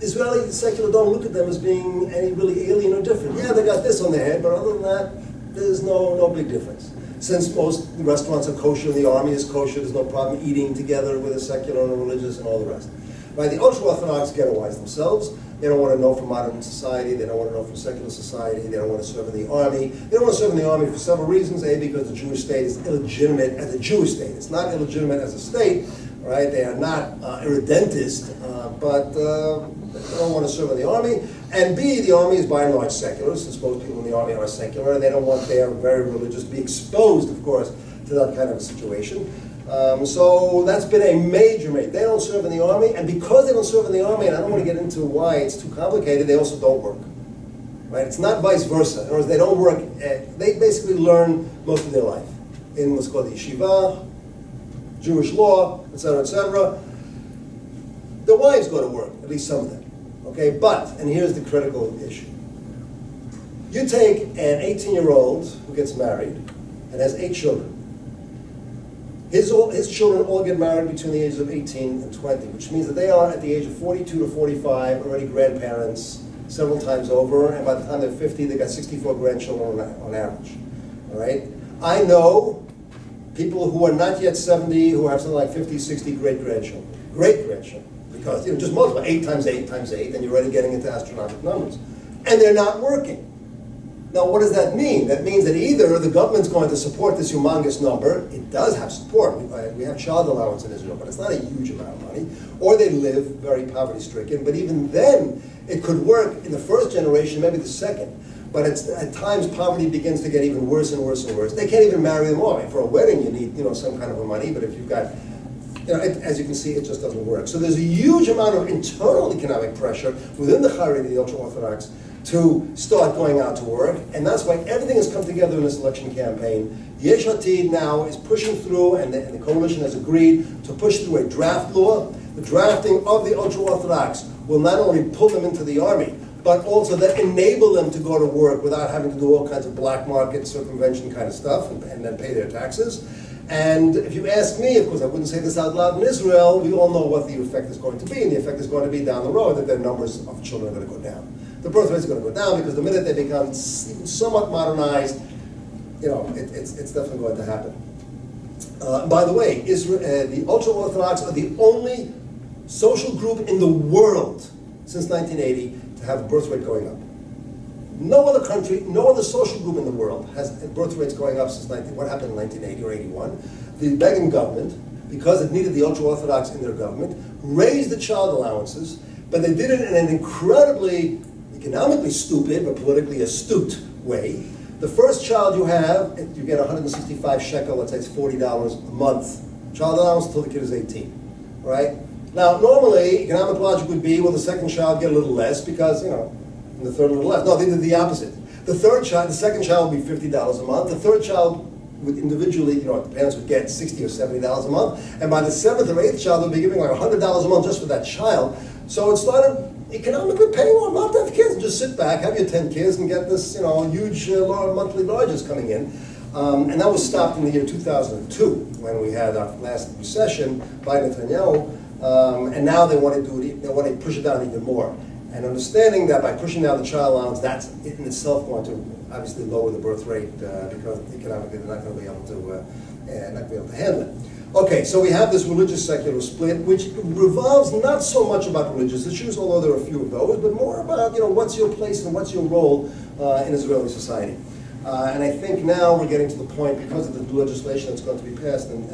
[SPEAKER 3] Israeli secular don't look at them as being any really alien or different. Yeah, they got this on their head, but other than that, there's no big difference. Since most restaurants are kosher, the army is kosher, there's no problem eating together with a secular and a religious and all the rest. Right, the ultra-Orthodox ghettoize themselves. They don't want to know from modern society. They don't want to know from secular society. They don't want to serve in the army. They don't want to serve in the army for several reasons. A, because the Jewish state is illegitimate as a Jewish state. It's not illegitimate as a state. Right? They are not irredentist, but they don't want to serve in the army. And B, the army is by and large secular, since most people in the army are secular, and they don't want their very religious to be exposed, of course, to that kind of a situation. So that's been a major. They don't serve in the army, and because they don't serve in the army, and I don't want to get into why it's too complicated, they also don't work. Right? It's not vice versa. In other words, they don't work. They basically learn most of their life. in what's called the yeshiva, Jewish law, etc., the wives go to work, at least some of them. Okay, but, and here's the critical issue. You take an 18-year-old who gets married and has 8 children. His children all get married between the ages of 18 and 20, which means that they are at the age of 42 to 45 already grandparents several times over, and by the time they're 50, they've got 64 grandchildren on average. All right? I know people who are not yet 70 who have something like 50, 60 great-grandchildren. Great-grandchildren. Because, just multiply 8 times 8 times 8, and you're already getting into astronomical numbers. And they're not working. Now, what does that mean? That means that either the government's going to support this humongous number, it does have support, we have child allowance in Israel, but it's not a huge amount of money, or they live very poverty-stricken, but even then, it could work in the first generation, maybe the second, but at times poverty begins to get even worse and worse and worse. They can't even marry them off. For a wedding, you need some kind of a money, but if you've got, as you can see, it just doesn't work. So there's a huge amount of internal economic pressure within the Haredi, the ultra-Orthodox, to start going out to work, and that's why everything has come together in this election campaign. Yesh Atid now is pushing through, and the coalition has agreed to push through a draft law. The drafting of the ultra-Orthodox will not only pull them into the army, but also that enable them to go to work without having to do all kinds of black market circumvention kind of stuff, and then pay their taxes. And if you ask me, of course I wouldn't say this out loud in Israel, we all know what the effect is going to be, and the effect is going to be down the road that their numbers of children are going to go down. The birth rate is going to go down because the minute they become even somewhat modernized, it's definitely going to happen. By the way, the ultra-Orthodox are the only social group in the world since 1980 to have a birth rate going up. No other country, no other social group in the world has birth rates going up since what happened in 1980 or 81. The Beggen government, because it needed the ultra-Orthodox in their government, raised the child allowances, but they did it in an incredibly economically stupid but politically astute way. The first child you have, you get 165 shekel, let's say it's $40 a month. Child allowance until the kid is 18, right? Now, normally, economic logic would be, well, the second child get a little less because, and the third a little less. No, they did the opposite. The second child would be $50 a month. The third child would individually, the parents would get $60 or $70 a month. And by the 7th or 8th child, they'd be giving like $100 a month just for that child. So it started economically paying off not to have kids and just sit back, have your 10 kids, and get this, huge monthly largesse coming in. And that was stopped in the year 2002 when we had our last recession by Netanyahu. And now they want to do it. They want to push it down even more. And understanding that by pushing down the child allowance, that's in itself going to obviously lower the birth rate because economically they're not going to be able to handle it. Okay, so we have this religious-secular split, which revolves not so much about religious issues, although there are a few of those, but more about what's your place and what's your role in Israeli society. And I think now we're getting to the point, because of the legislation that's going to be passed in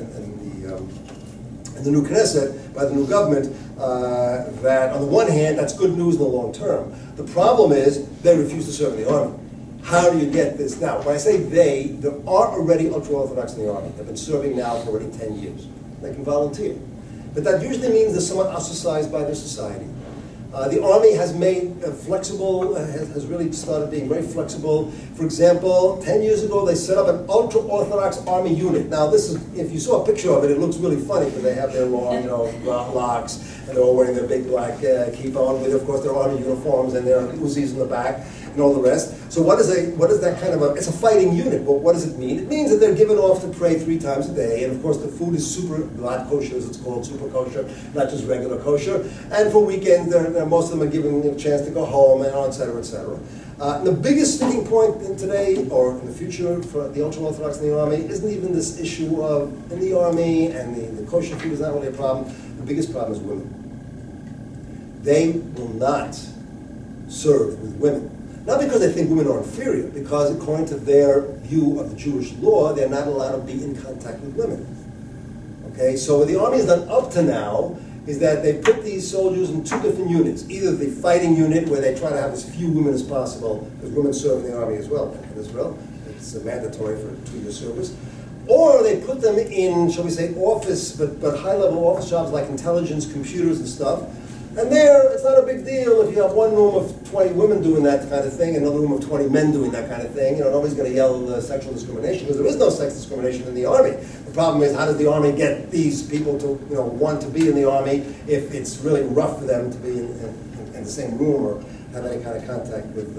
[SPEAKER 3] the new Knesset by the new government, that on the one hand, that's good news in the long term. The problem is they refuse to serve in the army. How do you get this now? When I say they, there are already ultra-Orthodox in the army. They've been serving now for already 10 years. They can volunteer. But that usually means they're somewhat ostracized by their society. The army has made flexible, has really started being very flexible. For example, 10 years ago, they set up an ultra-Orthodox army unit. Now, this is, if you saw a picture of it, it looks really funny because they have their long, locks, and they're all wearing their big black kippah with, of course, their army uniforms and their Uzis in the back and all the rest. So what is that kind of it's a fighting unit. But what does it mean? It means that they're given off to pray 3 times a day, and of course the food is super, not kosher as it's called, super kosher, not just regular kosher. And for weekends, most of them are given a chance to go home, and et cetera, et cetera. The biggest sticking point in today, or in the future, for the ultra-Orthodox in the army, isn't even this issue of in the army, and the kosher food is not really a problem. The biggest problem is women. They will not serve with women. Not because they think women are inferior, because according to their view of the Jewish law, they're not allowed to be in contact with women. Okay, so what the army has done up to now is that they put these soldiers in 2 different units. Either the fighting unit, where they try to have as few women as possible, because women serve in the army as well in Israel. It's mandatory for 2-year service. Or they put them in, shall we say, office, but high-level office jobs like intelligence, computers and stuff, And there, it's not a big deal if you have one room of 20 women doing that kind of thing, and another room of 20 men doing that kind of thing. You know, nobody's going to yell sexual discrimination, because there is no sex discrimination in the Army. The problem is, how does the Army get these people to, you know, want to be in the Army if it's really rough for them to be in the same room or have any kind of contact with.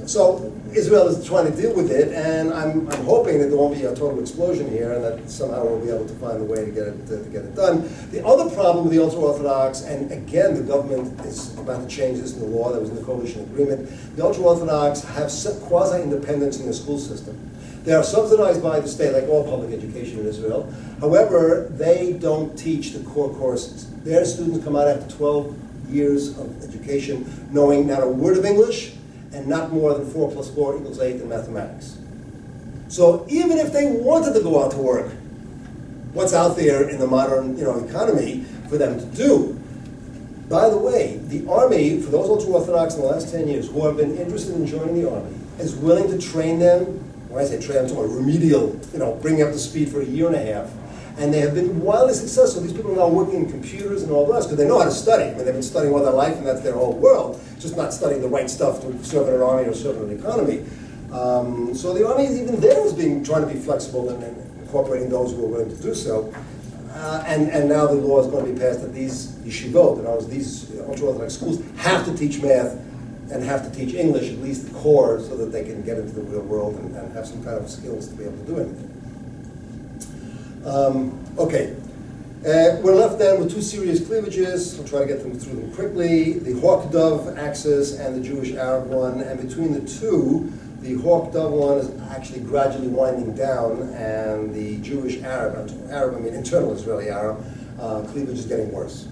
[SPEAKER 3] So Israel is trying to deal with it, and I'm hoping that there won't be a total explosion here, and that somehow we'll be able to find a way to get it done. The other problem with the ultra-Orthodox, and again, the government is about to change this in the law that was in the coalition agreement. The ultra-Orthodox have quasi-independence in their school system. They are subsidized by the state, like all public education in Israel. However, they don't teach the core courses. Their students come out after 12 years of education knowing not a word of English and not more than 4 + 4 = 8 in mathematics. So even if they wanted to go out to work, what's out there in the modern, economy for them to do? By the way, the Army, for those ultra-Orthodox in the last 10 years who have been interested in joining the Army, is willing to train them. When I say train, I'm talking about remedial, bring up to speed for a year and a half. And they have been wildly successful. These people are now working in computers and all the rest because they know how to study. I mean, they've been studying all their life, and that's their whole world. Just not studying the right stuff to serve in an army or serve in an economy. So the Army, even there, is trying to be flexible and incorporating those who are willing to do so. And now the law is going to be passed that these yeshivot, these ultra-Orthodox schools, have to teach math and have to teach English, at least the core, so that they can get into the real world and have some kind of skills to be able to do anything. Okay, we're left then with two serious cleavages. I'll try to get them through them quickly. The hawk-dove axis and the Jewish-Arab one. And between the two, the hawk-dove one is actually gradually winding down, and the Jewish-Arab, I mean internal Israeli-Arab, cleavage is getting worse.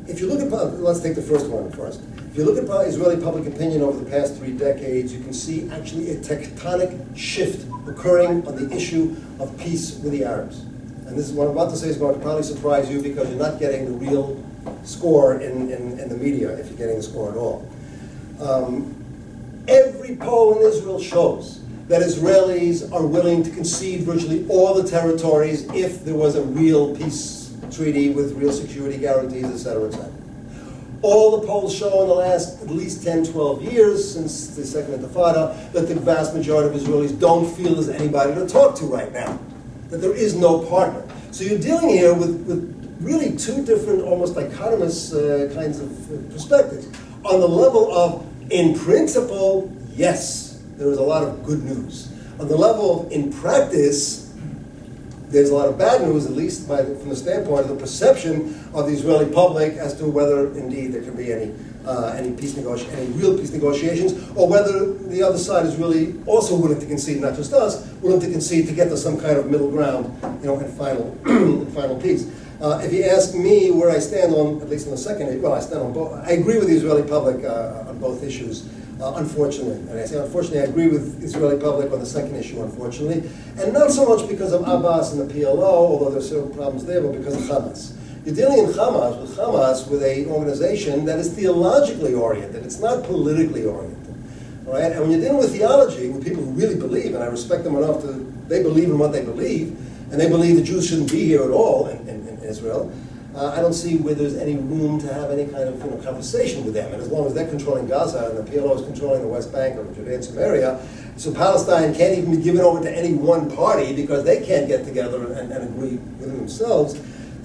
[SPEAKER 3] If you look at, let's take the first one first. If you look at Israeli public opinion over the past 3 decades, you can see actually a tectonic shift occurring on the issue of peace with the Arabs. And this is what I'm about to say is going to probably surprise you, because you're not getting the real score in the media, if you're getting the score at all. Every poll in Israel shows that Israelis are willing to concede virtually all the territories if there was a real peace treaty with real security guarantees, etc., etc. All the polls show in the last at least 10, 12 years, since the Second Intifada, that the vast majority of Israelis don't feel there's anybody to talk to right now, that there is no partner. So you're dealing here with really two different, almost dichotomous kinds of perspectives. On the level of, in principle, yes, there is a lot of good news. On the level of, in practice, there's a lot of bad news, at least from the standpoint of the perception of the Israeli public as to whether indeed there can be any real peace negotiations, or whether the other side is really also willing to concede, not just us, willing to concede to get to some kind of middle ground, in final final peace. If you ask me where I stand on, at least on the second, well, I stand on both. I agree with the Israeli public on both issues. Unfortunately, and I say unfortunately, I agree with the Israeli public on the second issue, unfortunately, and not so much because of Abbas and the PLO, although there's certain problems there, but because of Hamas. You're dealing in Hamas with an organization that is theologically oriented. It's not politically oriented, all right? And when you're dealing with theology, with people who really believe, and I respect them enough they believe in what they believe, and they believe the Jews shouldn't be here at all in Israel. I don't see where there's any room to have any kind of conversation with them. And as long as they're controlling Gaza and the PLO is controlling the West Bank or Judea and Samaria, so Palestine can't even be given over to any one party because they can't get together and agree within themselves.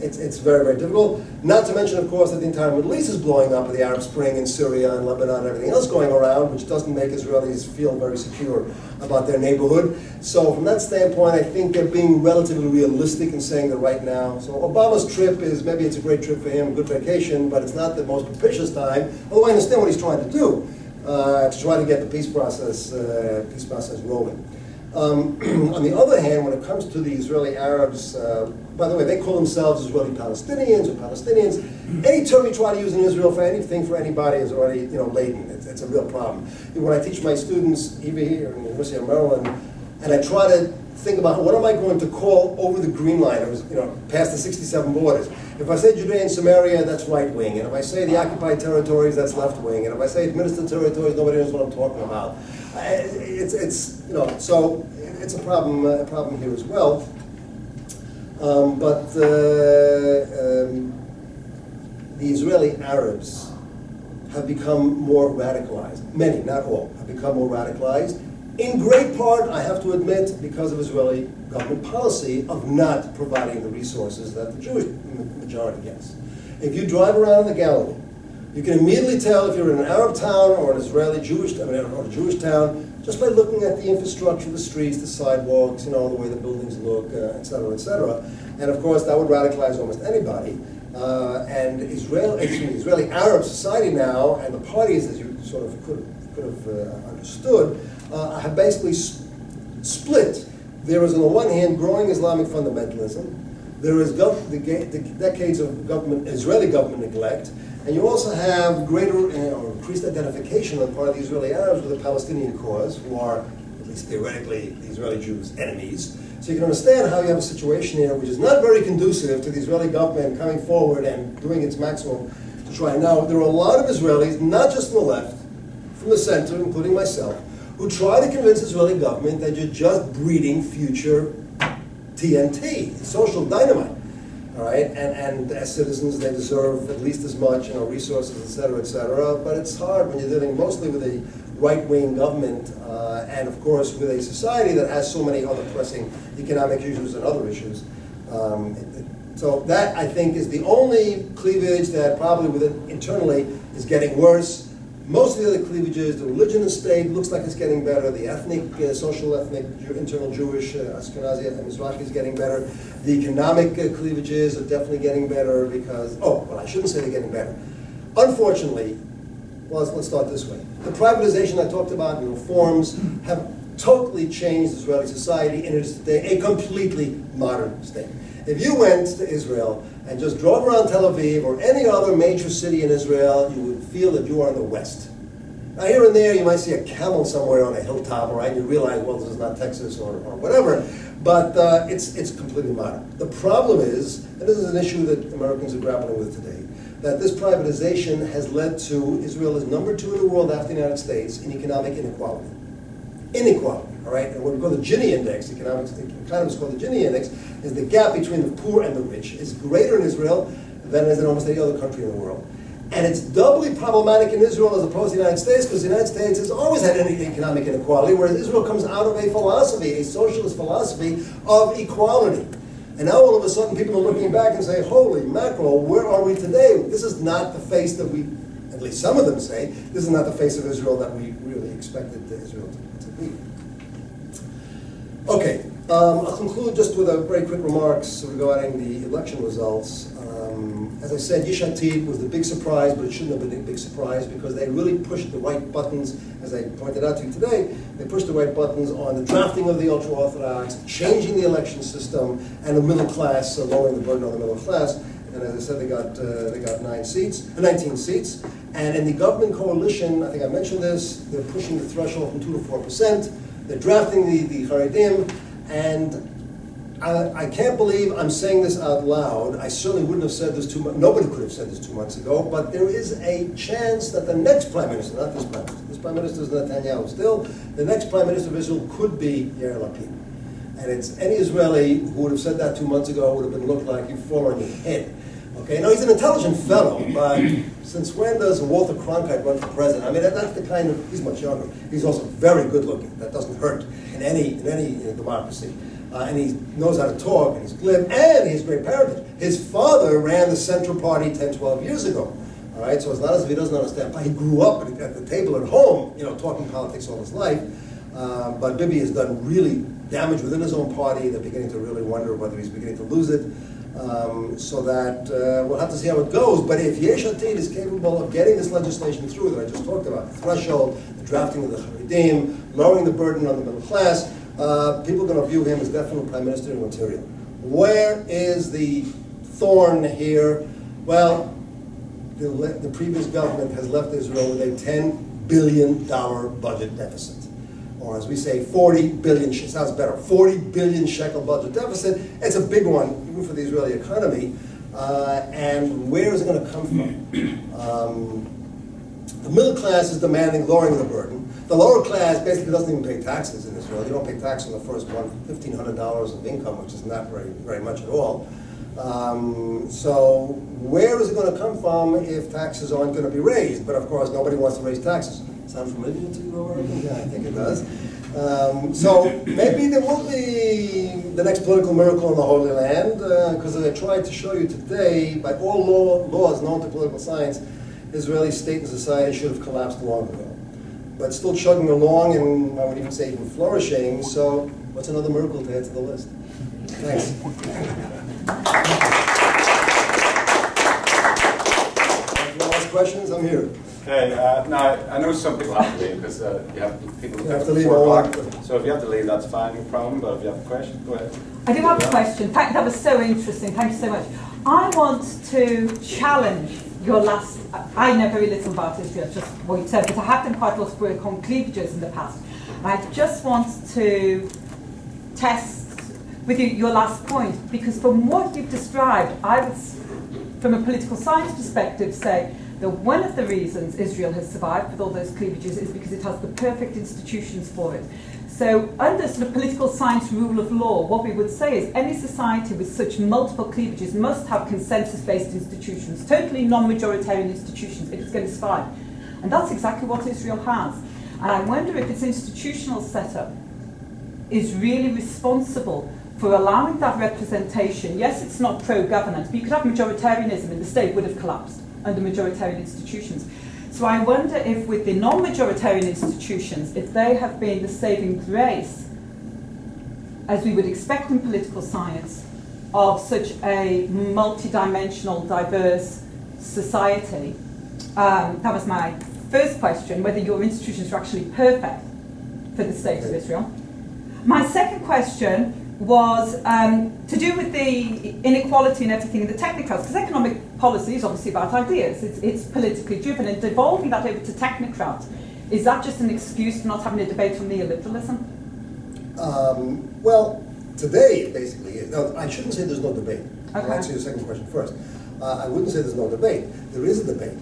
[SPEAKER 3] It's very, very difficult. Not to mention, of course, that the entire Middle East is blowing up with the Arab Spring in Syria and Lebanon and everything else going around, which doesn't make Israelis feel very secure about their neighborhood. So from that standpoint, I think they're being relatively realistic in saying that right now. So Obama's trip is, maybe it's a great trip for him, a good vacation, but it's not the most propitious time, although I understand what he's trying to do, to try to get the peace process rolling. On the other hand, when it comes to the Israeli Arabs, by the way, they call themselves Israeli Palestinians or Palestinians. Any term you try to use in Israel for anything for anybody is already laden. It's a real problem. When I teach my students, even here in the University of Maryland, and I try to think about what am I going to call over the green line, past the 67 borders. If I say Judea and Samaria, that's right wing, and if I say the occupied territories, that's left wing, and if I say administered territories, nobody knows what I'm talking about. So it's a problem here as well. the Israeli Arabs have become more radicalized. Many, not all, have become more radicalized. In great part, I have to admit, because of Israeli government policy of not providing the resources that the Jewish majority gets. If you drive around in the Galilee, you can immediately tell if you're in an Arab town or an Israeli Jewish, or a Jewish town, just by looking at the infrastructure, the streets, the sidewalks, the way the buildings look, et cetera, et cetera. And of course, that would radicalize almost anybody. And Israeli Arab society now, and the parties, as you sort of could have understood, have basically split. There is, on the one hand, growing Islamic fundamentalism. There is the decades of Israeli government neglect. And you also have greater or increased identification on the part of the Israeli Arabs with the Palestinian cause, who are, at least theoretically, the Israeli Jews' enemies. So you can understand how you have a situation here which is not very conducive to the Israeli government coming forward and doing its maximum to try. Now, there are a lot of Israelis, not just from the left, from the center, including myself, who try to convince the Israeli government that you're just breeding future TNT, social dynamite. All right, and as citizens, they deserve at least as much, resources, et cetera, but it's hard when you're dealing mostly with a right-wing government, and of course with a society that has so many other pressing economic issues and other issues. So that, I think, is the only cleavage that probably internally is getting worse. Most of the other cleavages, the religion and state, looks like it's getting better. The ethnic, social ethnic, internal Jewish, Ashkenazi, and Mizrahi is getting better. The economic cleavages are definitely getting better because, I shouldn't say they're getting better. Unfortunately, let's start this way. The privatization I talked about, the reforms, have totally changed Israeli society, and it is today a completely modern state. If you went to Israel and just drove around Tel Aviv or any other major city in Israel, you would feel that you are in the West. Now, here and there, you might see a camel somewhere on a hilltop, right? And you realize, well, this is not Texas or whatever, but it's completely modern. The problem is, and this is an issue that Americans are grappling with today, that this privatization has led to Israel is number 2 in the world after the United States in economic inequality. Inequality, all right? And what we call the Gini index, economists call the Gini index, is the gap between the poor and the rich is greater in Israel than it is in almost any other country in the world. And it's doubly problematic in Israel as opposed to the United States, because the United States has always had any economic inequality, whereas Israel comes out of a philosophy, a socialist philosophy of equality. And now all of a sudden people are looking back and say, holy mackerel, where are we today? This is not the face that we, at least some of them say, this is not the face of Israel that we really expected Israel to be. Okay, I'll conclude just with a very quick remarks regarding the election results. As I said, Yesh Atid was the big surprise, but it shouldn't have been a big surprise because they really pushed the right buttons, as I pointed out to you today, they pushed the right buttons on the drafting of the ultra-Orthodox, changing the election system, and the middle class, lowering the burden on the middle class. And as I said, they got 19 seats. And in the government coalition, I think I mentioned this, they're pushing the threshold from 2 to 4%. They're drafting the Haredim, and I can't believe I'm saying this out loud. I certainly wouldn't have said this 2 months, nobody could have said this 2 months ago, but there is a chance that the next prime minister, not this prime minister is Netanyahu still, the next prime minister of Israel could be Yair Lapid. And it's any Israeli who would have said that 2 months ago would have been looked like you fall on your head. Okay, now he's an intelligent fellow, but since when does Walter Cronkite run for president? I mean, that's the kind of, he's much younger. He's also very good looking. That doesn't hurt in any democracy. And he knows how to talk, and he's glib, and he has great parentage. His father ran the Central Party 10, 12 years ago. All right, so it's not as if he doesn't understand. He grew up at the table at home, talking politics all his life. But Bibi has done really damage within his own party. They're beginning to really wonder whether he's beginning to lose it. So that we'll have to see how it goes. But if Yesh Atid is capable of getting this legislation through that I just talked about, the threshold, the drafting of the Haredim, lowering the burden on the middle class, people are going to view him as definitely prime minister in material. Where is the thorn here? Well, the previous government has left Israel with a $10 billion budget deficit. Or as we say, 40 billion, sounds better, 40 billion shekel budget deficit. It's a big one, even for the Israeli economy. And where is it going to come from? The middle class is demanding lowering the burden. The lower class basically doesn't even pay taxes in Israel. You don't pay tax on the first $1,500 of income, which is not very much at all. So where is it going to come from if taxes aren't going to be raised? But of course, nobody wants to raise taxes. Sound familiar to you already? Yeah, I think it does. So maybe there will be the next political miracle in the Holy Land, because as I tried to show you today, by all laws known to political science, Israeli state and society should have collapsed long ago. But still chugging along, and I would even say even flourishing, so what's another miracle to add to the list? Thanks. If you ask questions, I'm here.
[SPEAKER 2] Okay, now I know some people have to leave because you have people
[SPEAKER 3] You have to leave
[SPEAKER 2] 4
[SPEAKER 3] at
[SPEAKER 2] o'clock. So if you have to leave, that's fine, no problem. But if you have a question, go ahead.
[SPEAKER 4] I do have a question. That was so interesting. Thank you so much. I want to challenge your last. I know very little about Israel, just what you said, but I have done quite a lot of work on cleavages in the past. And I just want to test with you your last point, because from what you've described, I would, from a political science perspective, say that one of the reasons Israel has survived with all those cleavages is because it has the perfect institutions for it. So under sort of political science rule of law, what we would say is any society with such multiple cleavages must have consensus-based institutions, totally non-majoritarian institutions, if it's going to survive. And that's exactly what Israel has. And I wonder if its institutional setup is really responsible for allowing that representation. Yes, it's not pro-governance, but you could have majoritarianism and the state would have collapsed under majoritarian institutions. So I wonder if with the non-majoritarian institutions, if they have been the saving grace, as we would expect in political science, of such a multi-dimensional, diverse society. That was my first question, whether your institutions are actually perfect for the state of Israel. My second question was to do with the inequality and everything in the technocrats, because economic policy is obviously about ideas, it's politically driven, and devolving that over to technocrats, is that just an excuse for not having a debate on neoliberalism?
[SPEAKER 3] Well, today, basically, no, I shouldn't say there's no debate.
[SPEAKER 4] Okay.
[SPEAKER 3] I'll answer your second question first. I wouldn't say there's no debate. There is a debate.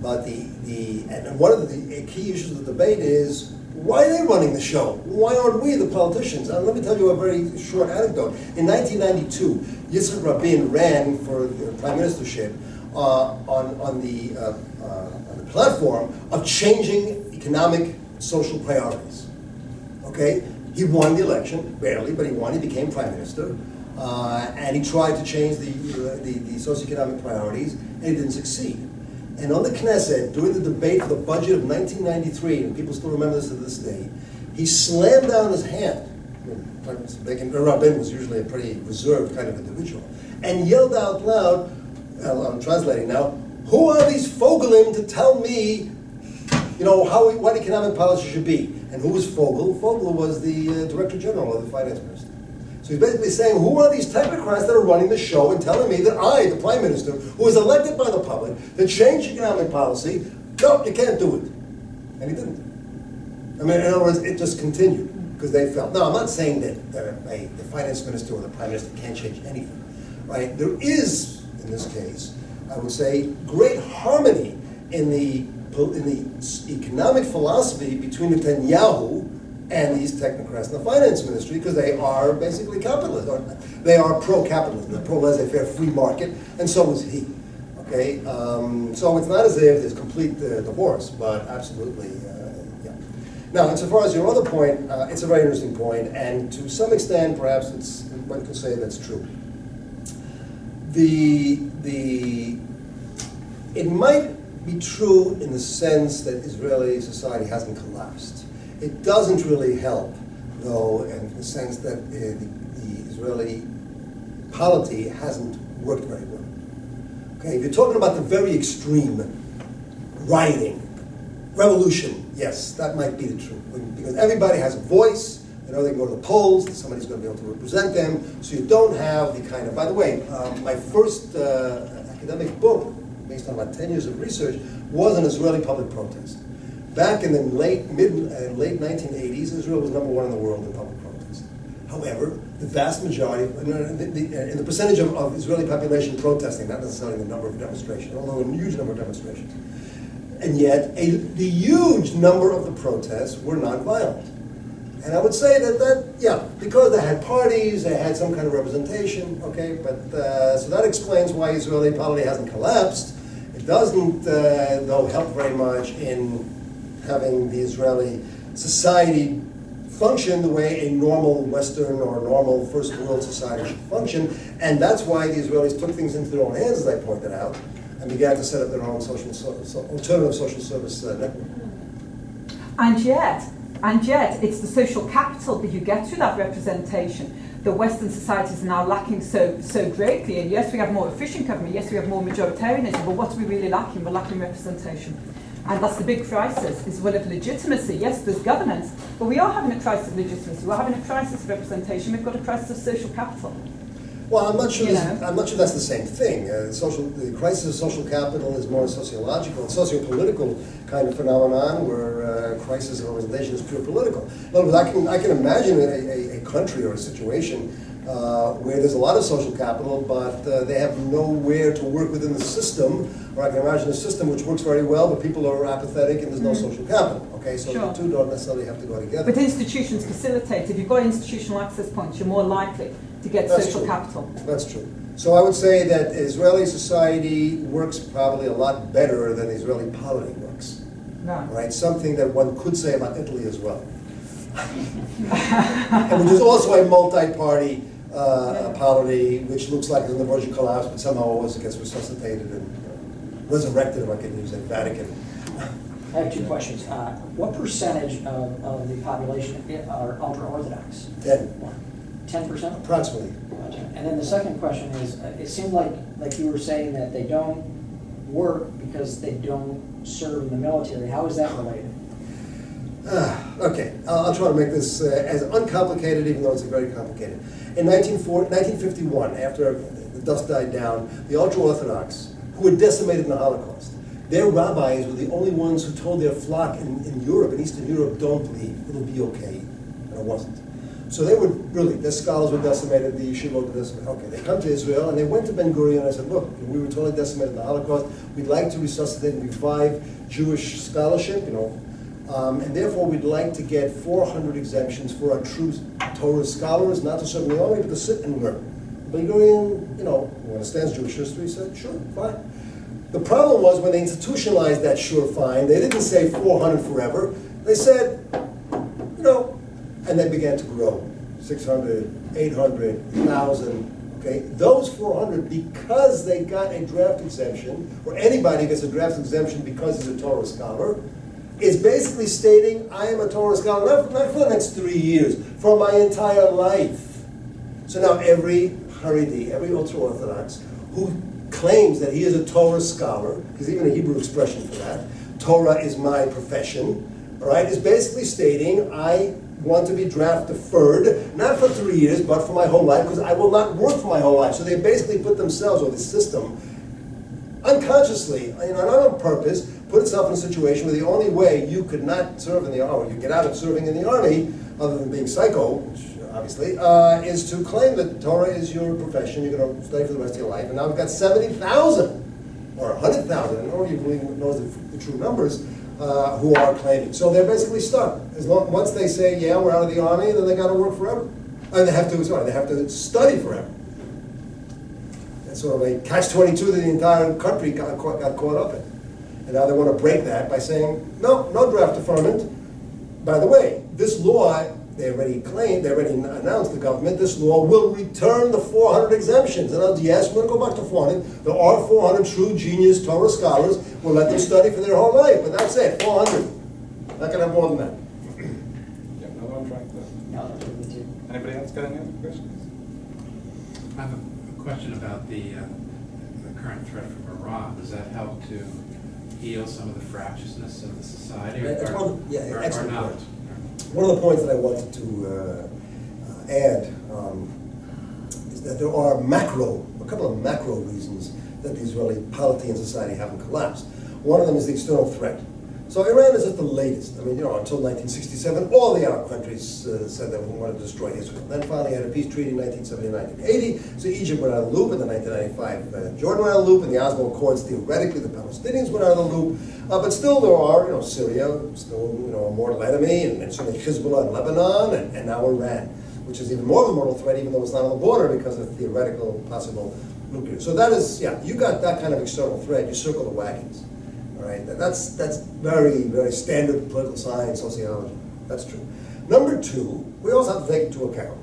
[SPEAKER 3] But and one of the key issues of the debate is, why are they running the show? Why aren't we, the politicians? And let me tell you a very short anecdote. In 1992, Yitzhak Rabin ran for the prime ministership on the platform of changing economic social priorities. Okay? He won the election, barely, but he won. He became prime minister. And he tried to change the socioeconomic priorities, and he didn't succeed. And on the Knesset, during the debate for the budget of 1993, and people still remember this to this day, he slammed down his hand. Beggen, Rabin was usually a pretty reserved kind of individual, and yelled out loud, I'm translating now, who are these Fogelim to tell me, you know, what economic policy should be? And who was Fogel? Fogel was the Director General of the Finance Minister. So he's basically saying, who are these technocrats that are running the show and telling me that I, the Prime Minister, who was elected by the public, to change economic policy, no, you can't do it. And he didn't. I mean, in other words, it just continued, because they felt. Now, I'm not saying that the Finance Minister or the Prime Minister can't change anything, right? There is, in this case, I would say, great harmony in the economic philosophy between Netanyahu and these technocrats in the finance ministry, because they are basically capitalists. They are pro-capitalism, they're pro-laissez-faire free market, and so is he. Okay, so it's not as if there's complete divorce, but absolutely, yeah. Now, insofar as your other point, it's a very interesting point, and to some extent, perhaps one could say that's true. It might be true in the sense that Israeli society hasn't collapsed. It doesn't really help, though, in the sense that the Israeli polity hasn't worked very well. Okay, if you're talking about the very extreme, rioting, revolution, yes, that might be the truth. Because everybody has a voice, you know, they can go to the polls, somebody's going to be able to represent them, so you don't have the kind of, by the way, my first academic book, based on about 10 years of research, was an Israeli public protest. Back in the late 1980s, Israel was #1 in the world in public protest. However, the vast majority, in the percentage of Israeli population protesting, not necessarily the number of demonstrations, although a huge number of demonstrations, and yet the huge number of the protests were nonviolent. And I would say that yeah, because they had parties, they had some kind of representation, okay, but so that explains why Israeli polity hasn't collapsed. It doesn't, though, help very much in having the Israeli society function the way a normal Western or normal First World society should function, and that's why the Israelis took things into their own hands, as I pointed out, and began to set up their own alternative social service network.
[SPEAKER 4] And yet, it's the social capital that you get through that representation. The Western societies are now lacking so greatly. And yes, we have more efficient government. Yes, we have more majoritarianism. But what are we really lacking? We're lacking representation. And that's the big crisis, is one of legitimacy. Yes, there's governance, but we are having a crisis of legitimacy. We're having a crisis of representation. We've got a crisis of social capital.
[SPEAKER 3] Well, I'm not sure that's the same thing. The crisis of social capital is more sociological, socio-political kind of phenomenon, where crisis of representation is pure political. But I can imagine a country or a situation where there's a lot of social capital, but they have nowhere to work within the system. Or I can imagine a system which works very well, but people are apathetic and there's no social capital. Okay, so the two don't necessarily have to go together.
[SPEAKER 4] But institutions facilitate. If you've got institutional access points, you're more likely to get social capital.
[SPEAKER 3] That's true. So I would say that Israeli society works probably a lot better than Israeli polity works. Right? Something that one could say about Italy as well. And which is also a multi-party polity, which looks like it's on the verge of collapse, but somehow always gets resuscitated and resurrected, if I can use that, Vatican.
[SPEAKER 5] I have two questions. What percentage of the population are ultra-Orthodox? 10%?
[SPEAKER 3] Approximately.
[SPEAKER 5] And then the second question is, it seemed like you were saying that they don't work because they don't serve in the military. How is that related?
[SPEAKER 3] Okay, I'll try to make this as uncomplicated, even though it's very complicated. In 1951, after the dust died down, the ultra-Orthodox, who were decimated in the Holocaust, their rabbis were the only ones who told their flock in Europe, in Eastern Europe, don't leave, it'll be okay, and it wasn't. So they were really, their scholars were decimated, the yeshivot were decimated. Okay, they come to Israel, and they went to Ben-Gurion, and I said, look, we were totally decimated in the Holocaust, we'd like to resuscitate and revive Jewish scholarship, and therefore we'd like to get 400 exemptions for our true Torah scholars, not to serve in the army, but to sit and learn. Ben-Gurion, who understands Jewish history, said, sure, fine. The problem was when they institutionalized that sure, fine, they didn't say 400 forever. They said, and they began to grow. 600, 800, 1,000, okay? Those 400, because they got a draft exemption, or anybody gets a draft exemption because he's a Torah scholar, is basically stating, I am a Torah scholar, not for the next 3 years, for my entire life. So now every Haredi, every ultra-Orthodox, who claims that he is a Torah scholar, because even a Hebrew expression for that, Torah is my profession, all right, is basically stating, I want to be draft deferred, not for 3 years, but for my whole life, because I will not work for my whole life. So they basically put themselves, or the system, unconsciously, not on purpose, put itself in a situation where the only way you could not serve in the army, you get out of serving in the army, other than being psycho, which obviously, is to claim that Torah is your profession, you're going to study for the rest of your life, and now we've got 70,000, or 100,000, and nobody really knows the true numbers, who are claiming. So they're basically stuck. Once they say, yeah, we're out of the army, then they got to work forever. And they have to study forever. It's sort of a catch-22 that the entire country got caught up in. And now they want to break that by saying, no draft deferment. By the way, this law, they already announced, the government, this law will return the 400 exemptions. And yes, we're going to go back to 400. There are 400 true genius Torah scholars. We'll let them study for their whole life, but that's it, 400. Not going to have more than that.
[SPEAKER 2] Yeah, no one trying to.
[SPEAKER 5] No, that's with you.
[SPEAKER 2] Anybody else got any other questions?
[SPEAKER 1] I have a question about the current threat from Iran. Does that help to heal some of the fractiousness of the society, or not?
[SPEAKER 3] One of the points that I wanted to add is that there are a couple of macro reasons that the Israeli polity and society haven't collapsed. One of them is the external threat. So Iran is just the latest. I mean, you know, until 1967, all the Arab countries said that we wanted to destroy Israel. Then finally had a peace treaty in 1970 and 1980. So Egypt went out of the loop, and then 1995 Jordan went out of the loop, and the Oslo Accords, theoretically, the Palestinians went out of the loop. But still there are, you know, Syria, still, you know, a mortal enemy, and certainly Hezbollah in Lebanon, and now Iran, which is even more of a mortal threat, even though it's not on the border because of theoretical possible nuclear. So that is, yeah, you got that kind of external threat, you circle the wagons. Right? That's very, very standard political science, sociology. That's true. Number two, we also have to take into account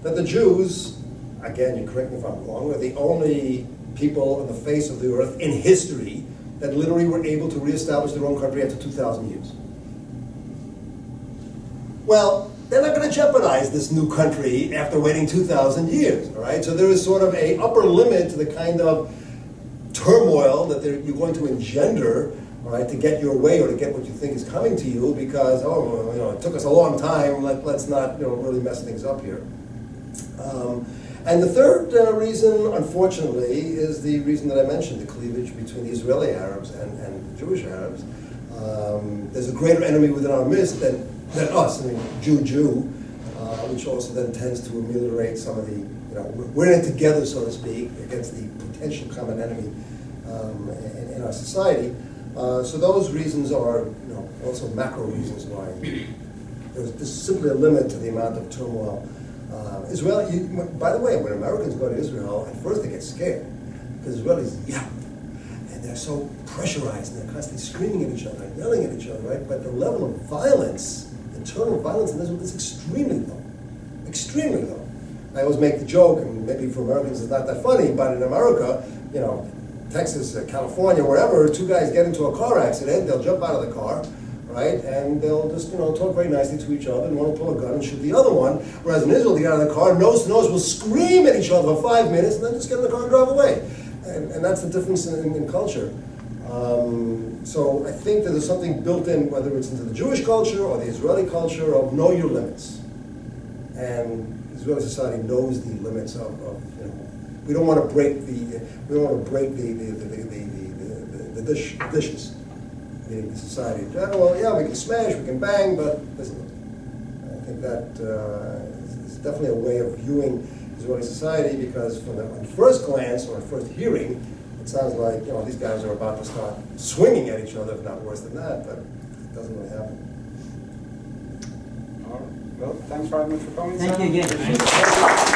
[SPEAKER 3] that the Jews, again, you correct me if I'm wrong, are the only people on the face of the earth in history that literally were able to reestablish their own country after 2,000 years. Well, they're not going to jeopardize this new country after waiting 2,000 years, all right? So there is sort of an upper limit to the kind of turmoil that you're going to engender, all right, to get your way or to get what you think is coming to you, because, oh, well, you know, it took us a long time, let's not, you know, really mess things up here. And the third reason, unfortunately, is the reason that I mentioned, the cleavage between the Israeli Arabs and the Jewish Arabs. There's a greater enemy within our midst than us, I mean, Jew, which also then tends to ameliorate some of the, you know, we're in it together, so to speak, against the potential common enemy in our society. So those reasons are, you know, also macro reasons why there's simply a limit to the amount of turmoil. Israel, by the way, when Americans go to Israel, at first they get scared because Israelis yell, and they're so pressurized, and they're constantly screaming at each other and yelling at each other, right? But the level of violence, internal violence in Israel is extremely low, extremely low. I always make the joke, and maybe for Americans it's not that funny, but in America, you know, Texas, California, wherever, two guys get into a car accident, they'll jump out of the car, right, and they'll just, you know, talk very nicely to each other, and one will pull a gun and shoot the other one, whereas in Israel, they get out of the car, nose to nose, will scream at each other for 5 minutes, and then just get in the car and drive away. And that's the difference in culture. So I think that there's something built in, whether it's into the Jewish culture or the Israeli culture, of know your limits. And Israeli society knows the limits of you know, we don't want to break the dishes. Meaning the society in general. Yeah, we can smash, we can bang, but listen, I think that is definitely a way of viewing Israeli society, because from the first glance or first hearing, it sounds like, you know, these guys are about to start swinging at each other, if not worse than that, but it doesn't really happen.
[SPEAKER 2] All right. Well, thanks very much for coming.
[SPEAKER 6] Thank you again.